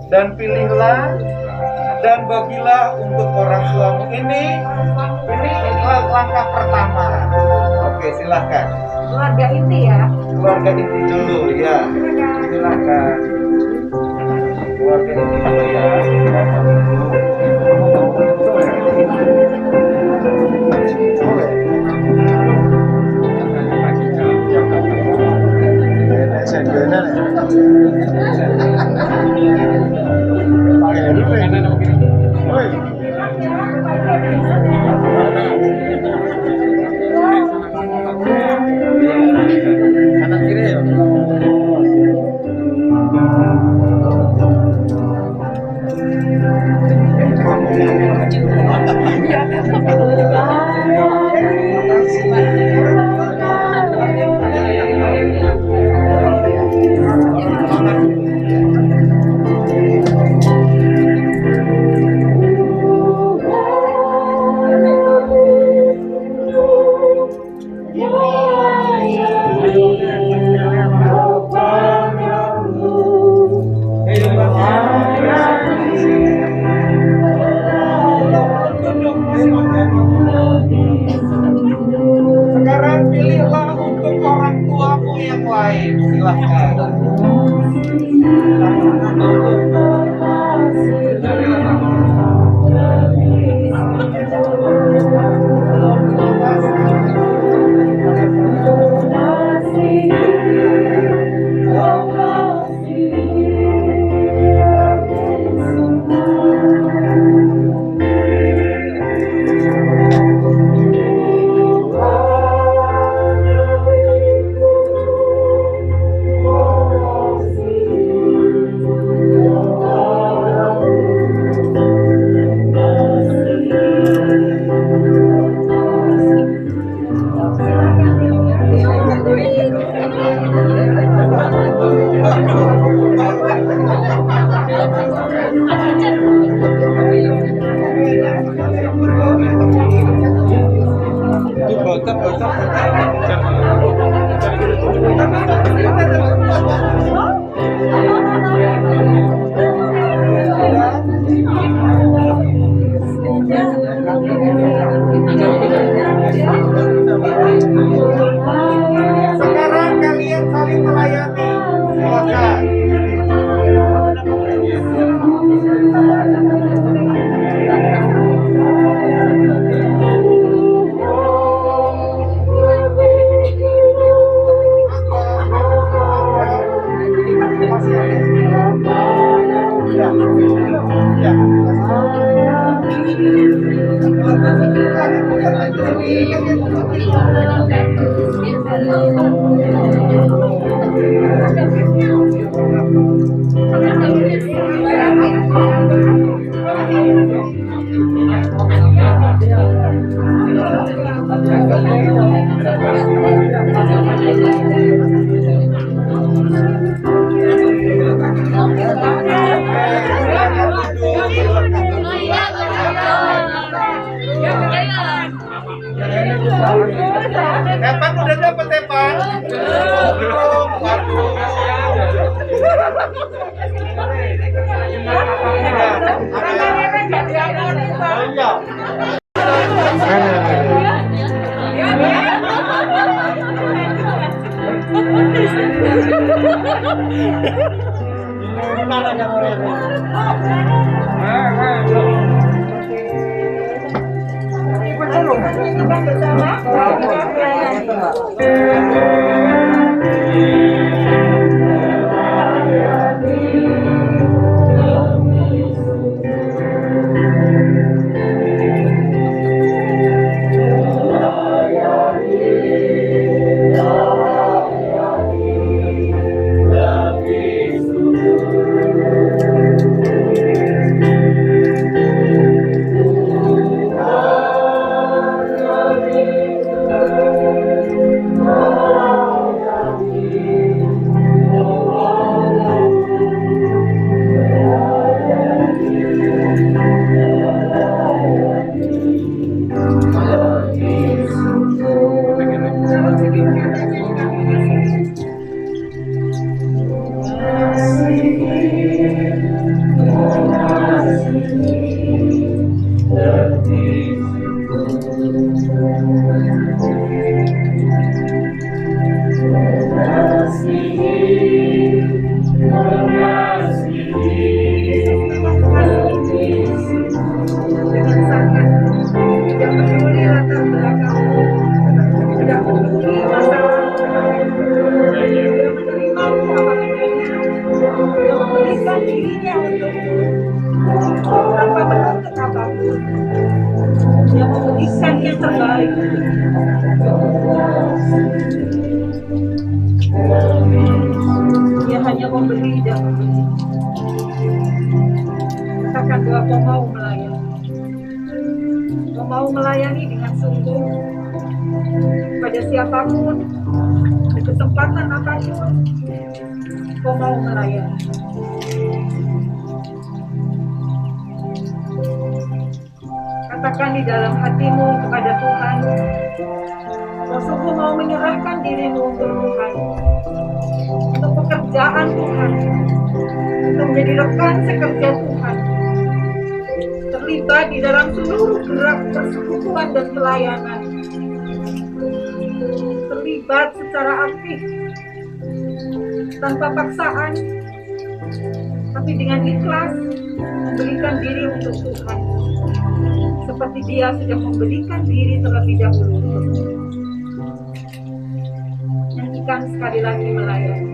dan pilihlah dan bagilah untuk orang tuamu. Ini langkah pertama. Oke, silakan. Keluarga inti ya. Keluarga inti dulu ya. Silakan. Sekarang pilihlah untuk orang tuamu yang lain. Silahkan. Sekarang kalian saling melayani. Silakan. Epan udah dapet Epan? Belum. Waduh. Yang memberikan yang terbaik. Dia hanya memberi dan memberi. Katakan doa kau mau melayani. mau melayani dengan sungguh pada siapapun, di kesempatan apapun, kau mau melayani. Katakan di dalam hatimu kepada Tuhan, kau sungguh mau menyerahkan dirimu untuk Tuhan, untuk pekerjaan Tuhan, untuk menjadi rekan sekerja Tuhan, terlibat di dalam seluruh gerak persekutuan dan pelayanan, terlibat secara aktif, tanpa paksaan, tapi dengan ikhlas memberikan diri untuk Tuhan, seperti Dia sudah memberikan diri terlebih dahulu. Nyanyikan sekali lagi melayani.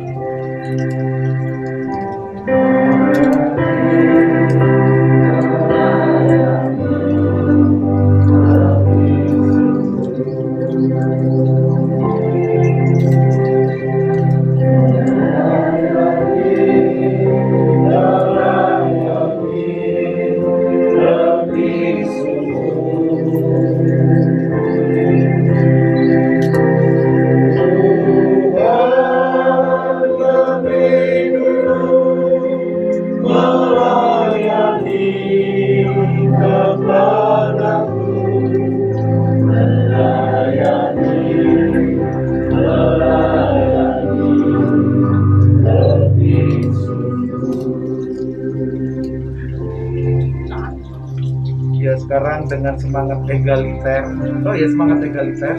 Ya sekarang dengan semangat egaliter, semangat egaliter,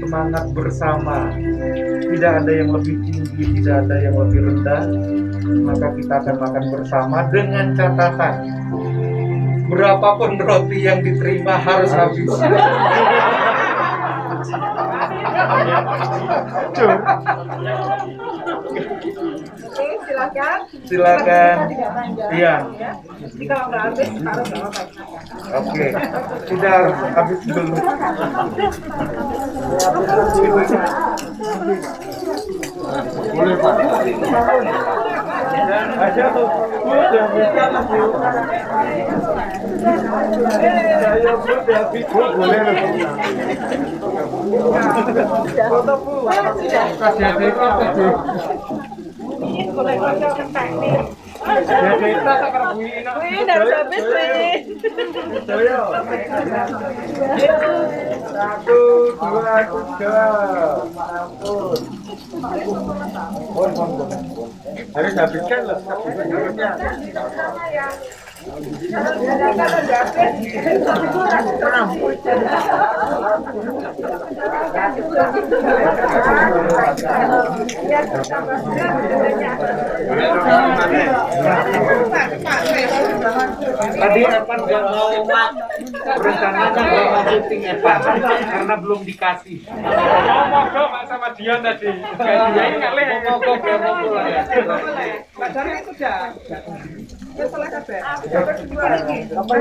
semangat bersama, tidak ada yang lebih tinggi, tidak ada yang lebih rendah, maka kita akan makan bersama dengan catatan berapapun roti yang diterima harus habis. Oke, silakan. Silakan. Iya. Jadi kalau nggak habis, taruh nggak apa-apa. Oke, sudah habis dulu. Boleh Pak. Aja tuh. Saya sudah pikir boleh. Foto Bu. Boleh kocok ke teknik. Ya kita tak kerbuin. Wih, udah habis nih. Saya. 1, 2, 3. Ampun. Harus habiskan loh. Tadi Evan nggak mau rencananya nggak mau syuting Evan karena belum dikasih. Ngomong Pak sama Dion tadi. Gajian ngalih ngomong ya. Pacarnya itu dah. Apa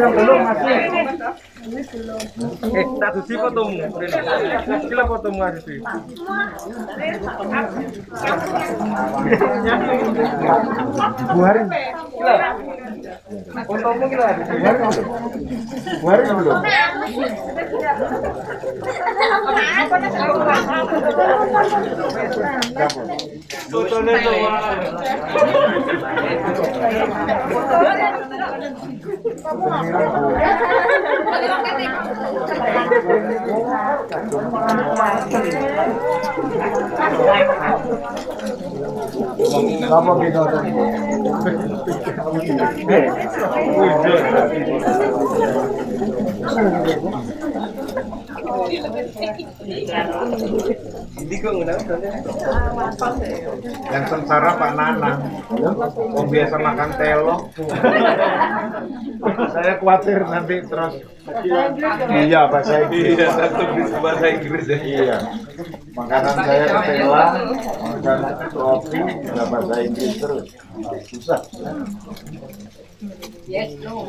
yang belum masih? Tak suci fotomu. Sila fotomu aja sih. Buhari. Fotomu gila. Buhari belum. Fotonya semua. Apa beda tuh? Yang sengsara Pak Nanang, yang biasa makan telok. Saya khawatir nanti terus. Iya bahasa Inggris. Iya, takut bisa bahasa Inggris ya. Iya. Makanan saya ketela, makanan roti, nggak bahasa Inggris terus. Susah. Yes, no.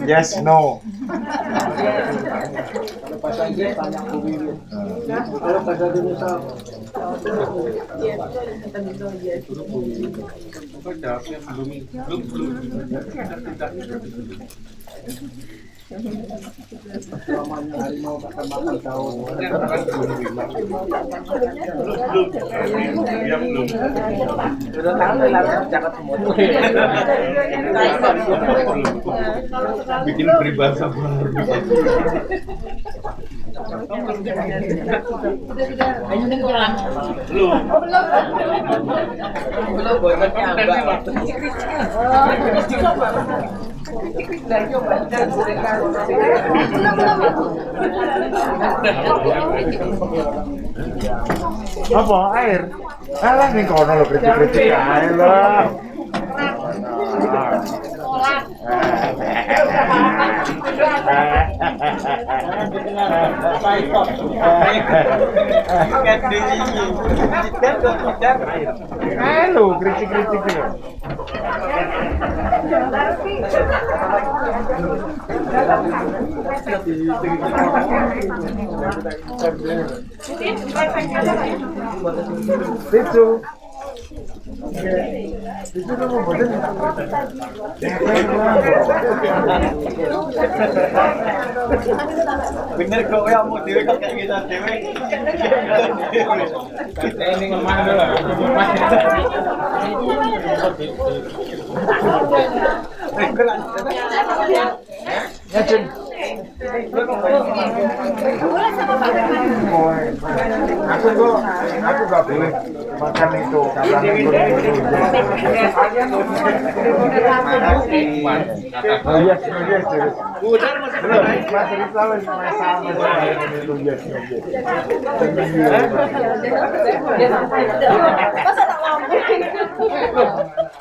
Yes, no. Kalau bahasa Inggris tanya Bu Wiwit. Kalau bahasa Indonesia Apa jawabnya belum. Selamanya harimau akan makan daun. Sudah tahu lah catat semua. Bikin peribahasa baru. Belum boykotnya apa? Apa air? Alah nih kono lo kritik-kritik air lah. Halo, kritik-kritik ya. Itu. Itu kamu bosan. Bener kok ya mau dewe kok kayak gitu dewe. Ini ngomong dulu. Ya, Cun. Aku gak boleh makan itu karena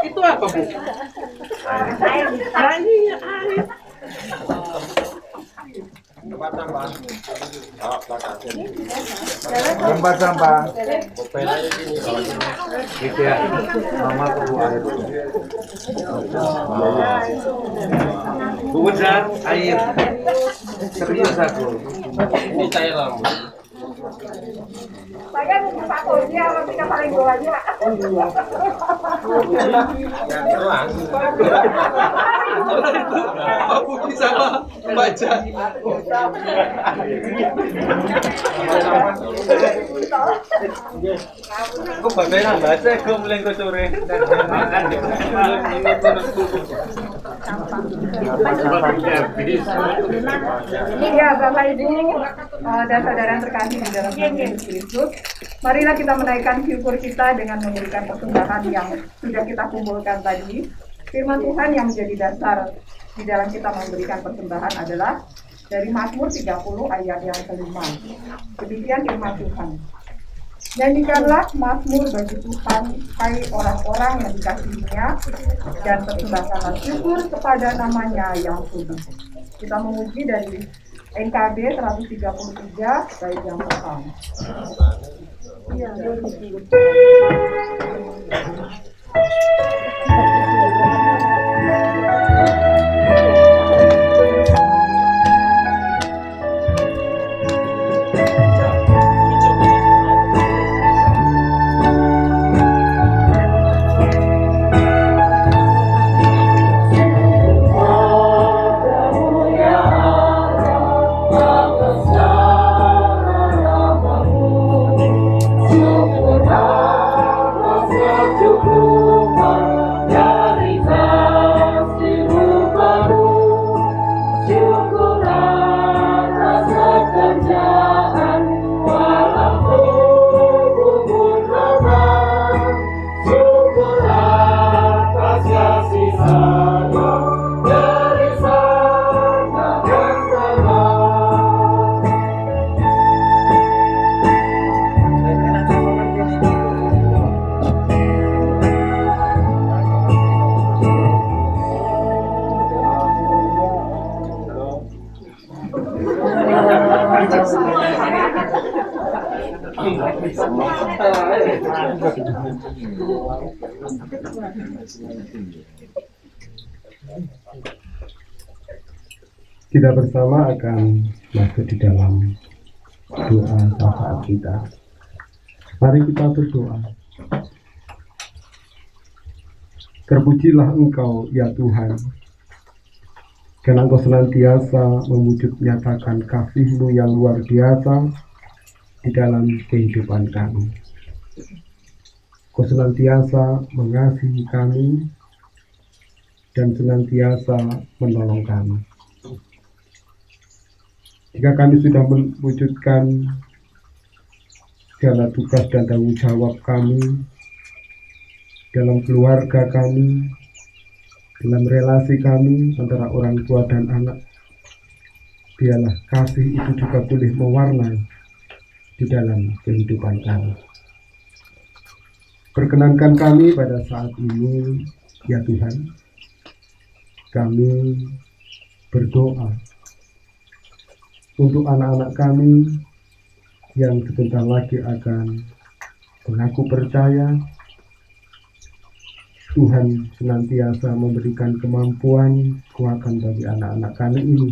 Itu apa, Bu? tempat sampah. Gitu ya. Mama perlu air. Bu Jar, air. Serius aku. Ini saya lampu. Saya nunggu Pak Koji kalau kita paling bolanya. Aku bisa baca. Aku bagaimana baca? Aku mulai ke sore. Makan deh. Iya, Bapak Ibu dan saudara terkasih di dalam Tuhan Yesus Kristus, marilah kita menaikkan syukur kita dengan memberikan persembahan yang sudah kita kumpulkan tadi. Firman Tuhan yang menjadi dasar di dalam kita memberikan persembahan adalah dari Mazmur 30 ayat yang kelima. Demikian firman Tuhan. Nyanyikanlah mazmur bagi Tuhan, hai orang-orang yang dikasihinya, dan persembahkanlah syukur kepada namanya yang kudus. Kita memuji dari NKB 133 bait yang pertama. Kita bersama akan masuk di dalam doa syafaat kita. Mari kita berdoa. Terpujilah Engkau ya Tuhan, karena Engkau senantiasa mewujud nyatakan kasih-Mu yang luar biasa di dalam kehidupan kami. Engkau senantiasa mengasihi kami dan senantiasa menolong kami. Jika kami sudah mewujudkan segala tugas dan tanggung jawab kami dalam keluarga kami, dalam relasi kami antara orang tua dan anak, biarlah kasih itu juga boleh mewarnai di dalam kehidupan kami. Perkenankan kami pada saat ini, ya Tuhan, kami berdoa untuk anak-anak kami yang sebentar lagi akan mengaku percaya. Tuhan senantiasa memberikan kemampuan, kekuatan bagi anak-anak kami ini,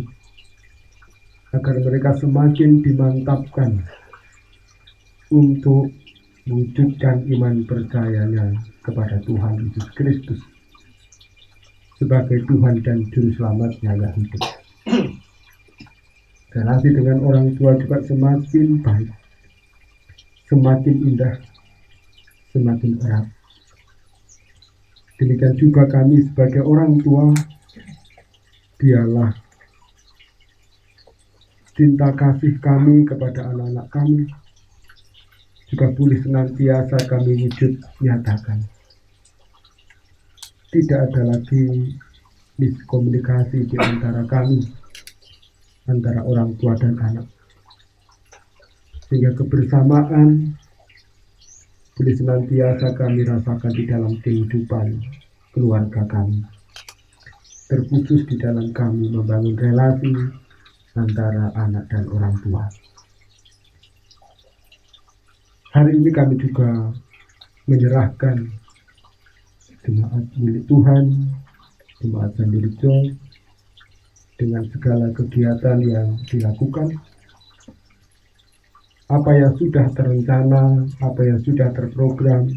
agar mereka semakin dimantapkan untuk mewujudkan iman percayanya kepada Tuhan Yesus Kristus sebagai Tuhan dan Juru Selamatnya yang hidup. Relasi dengan orang tua juga semakin baik, semakin indah, semakin erat. Demikian juga kami sebagai orang tua, biarlah cinta kasih kami kepada anak-anak kami juga boleh senantiasa kami wujud nyatakan. Tidak ada lagi miskomunikasi di antara kami, antara orang tua dan anak, sehingga kebersamaan boleh senantiasa kami rasakan di dalam kehidupan keluarga kami, terkhusus di dalam kami membangun relasi antara anak dan orang tua. Hari ini kami juga menyerahkan jemaat milik Tuhan, jemaat Sendiri Joy, dengan segala kegiatan yang dilakukan, apa yang sudah terencana, apa yang sudah terprogram,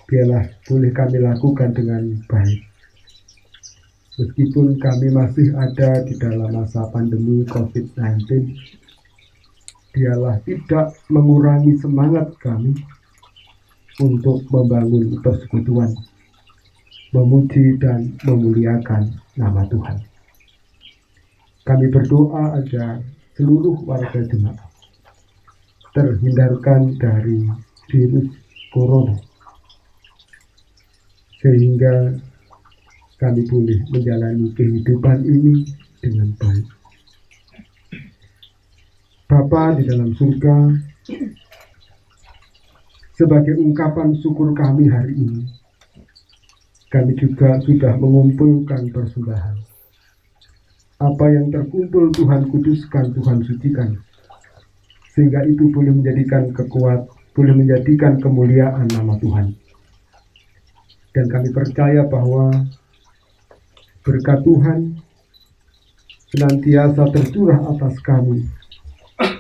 biarlah boleh kami lakukan dengan baik. Meskipun kami masih ada di dalam masa pandemi COVID-19, biarlah tidak mengurangi semangat kami untuk membangun persekutuan, memuji dan memuliakan nama Tuhan. Kami berdoa agar seluruh warga jemaat terhindarkan dari virus corona, sehingga kami boleh menjalani kehidupan ini dengan baik. Bapa di dalam surga, sebagai ungkapan syukur kami hari ini, kami juga sudah mengumpulkan persembahan. Apa yang terkumpul Tuhan kuduskan, Tuhan sucikan, sehingga itu boleh menjadikan boleh menjadikan kemuliaan nama Tuhan. Dan kami percaya bahwa berkat Tuhan senantiasa tercurah atas kami,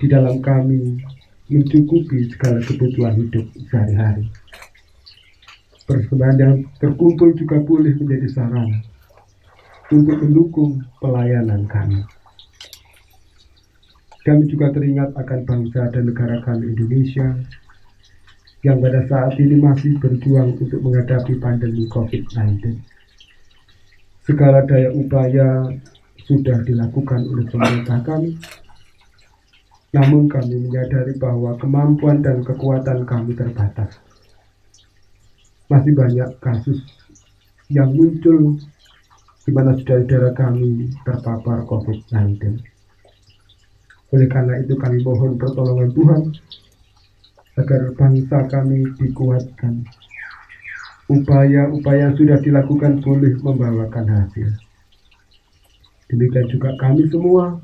di dalam kami mencukupi segala kebutuhan hidup sehari-hari. Persembahan yang terkumpul juga boleh menjadi sarana untuk mendukung pelayanan kami. Kami juga teringat akan bangsa dan negara kami Indonesia yang pada saat ini masih berjuang untuk menghadapi pandemi COVID-19. Segala daya upaya sudah dilakukan oleh pemerintah kami, namun kami menyadari bahwa kemampuan dan kekuatan kami terbatas. Masih banyak kasus yang muncul di mana saudara-saudara kami terpapar COVID-19. Oleh karena itu kami mohon pertolongan Tuhan agar bangsa kami dikuatkan. Upaya-upaya yang sudah dilakukan boleh membawakan hasil. Demikian juga kami semua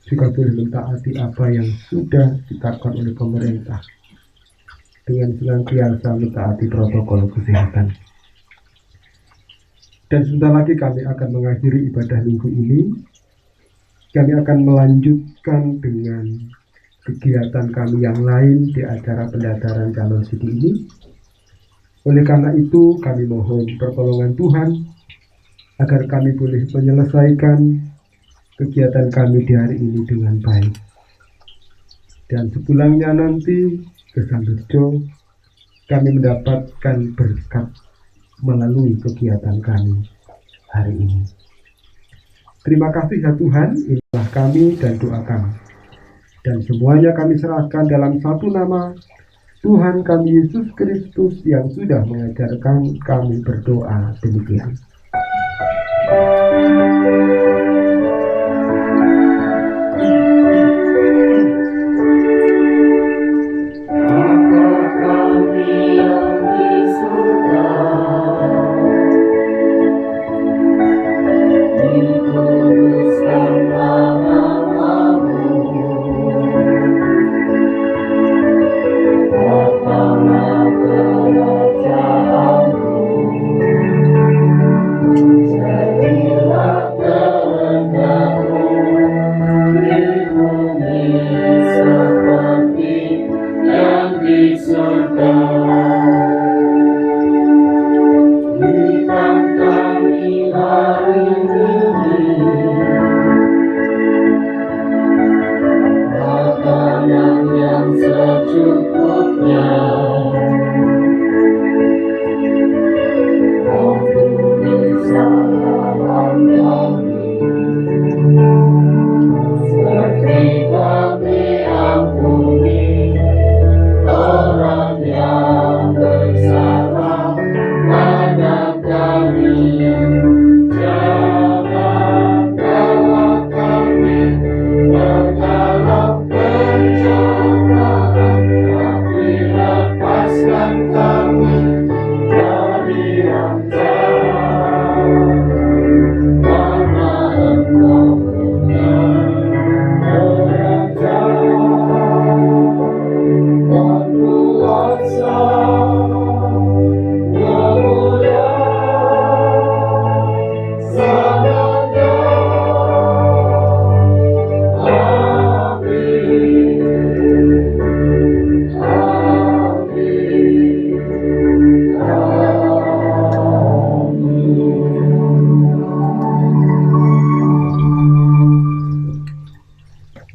juga boleh mentaati apa yang sudah ditetapkan oleh pemerintah dengan senantiasa mentaati protokol kesehatan. Dan sebentar lagi kami akan mengakhiri ibadah minggu ini. Kami akan melanjutkan dengan kegiatan kami yang lain di acara pendaftaran calon studi ini. Oleh karena itu kami mohon pertolongan Tuhan agar kami boleh menyelesaikan kegiatan kami di hari ini dengan baik. Dan sepulangnya nanti ke Samberjo, kami mendapatkan berkat melalui kegiatan kami hari ini. Terima kasih ya Tuhan, inilah kami dan doa kami. Dan semuanya kami serahkan dalam satu nama, Tuhan kami Yesus Kristus yang sudah mengajarkan kami berdoa demikian.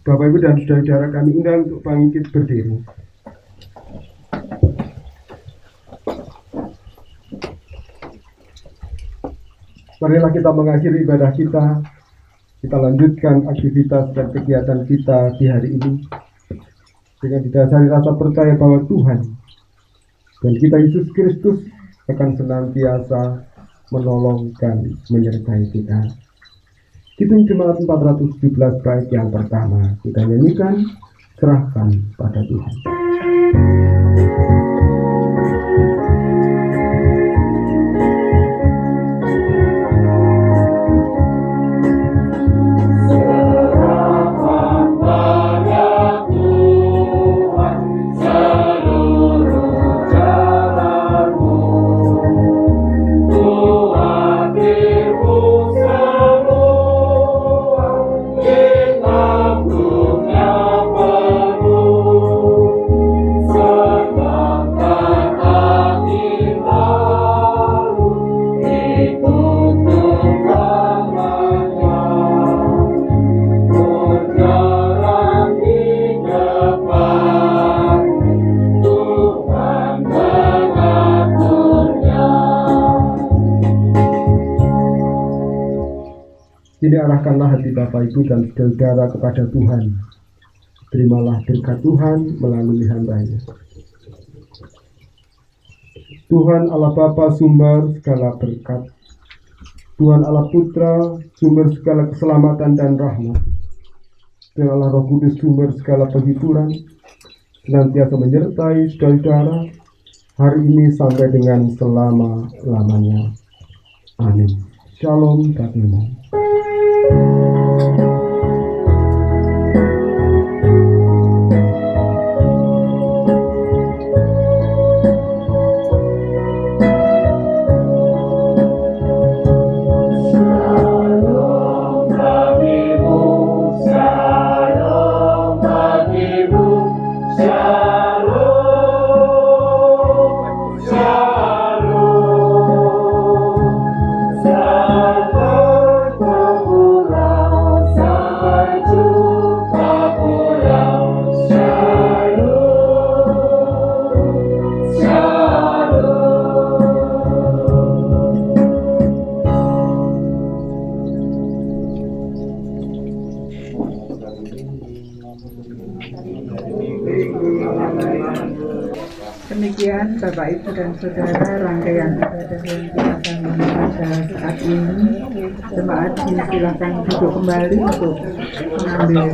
Bapak Ibu dan saudara-saudara kami undang untuk bangkit berdiri. Marilah kita mengakhiri ibadah kita. Kita lanjutkan aktivitas dan kegiatan kita di hari ini dengan didasari rasa percaya bahwa Tuhan dan kita Yesus Kristus akan senantiasa menolong dan menyertai kita. Kidung Jemaat 417 bait yang pertama kita nyanyikan, serahkan pada Tuhan. Kini arahkanlah hati Bapak Ibu dan saudara kepada Tuhan. Terimalah berkat Tuhan melalui hamba-Nya. Tuhan Allah Bapa sumber segala berkat. Tuhan Allah Putra sumber segala keselamatan dan rahmat. Tuhan Allah Roh Kudus sumber segala penghiburan. Senantiasa menyertai saudara-saudara hari ini sampai dengan selama-lamanya. Amin. Shalom Kakima. Shalom. Bapak, Ibu, dan Saudara, rangkaian ibadah yang dilaksanakan pada saat ini, jemaat silakan duduk kembali untuk mengambil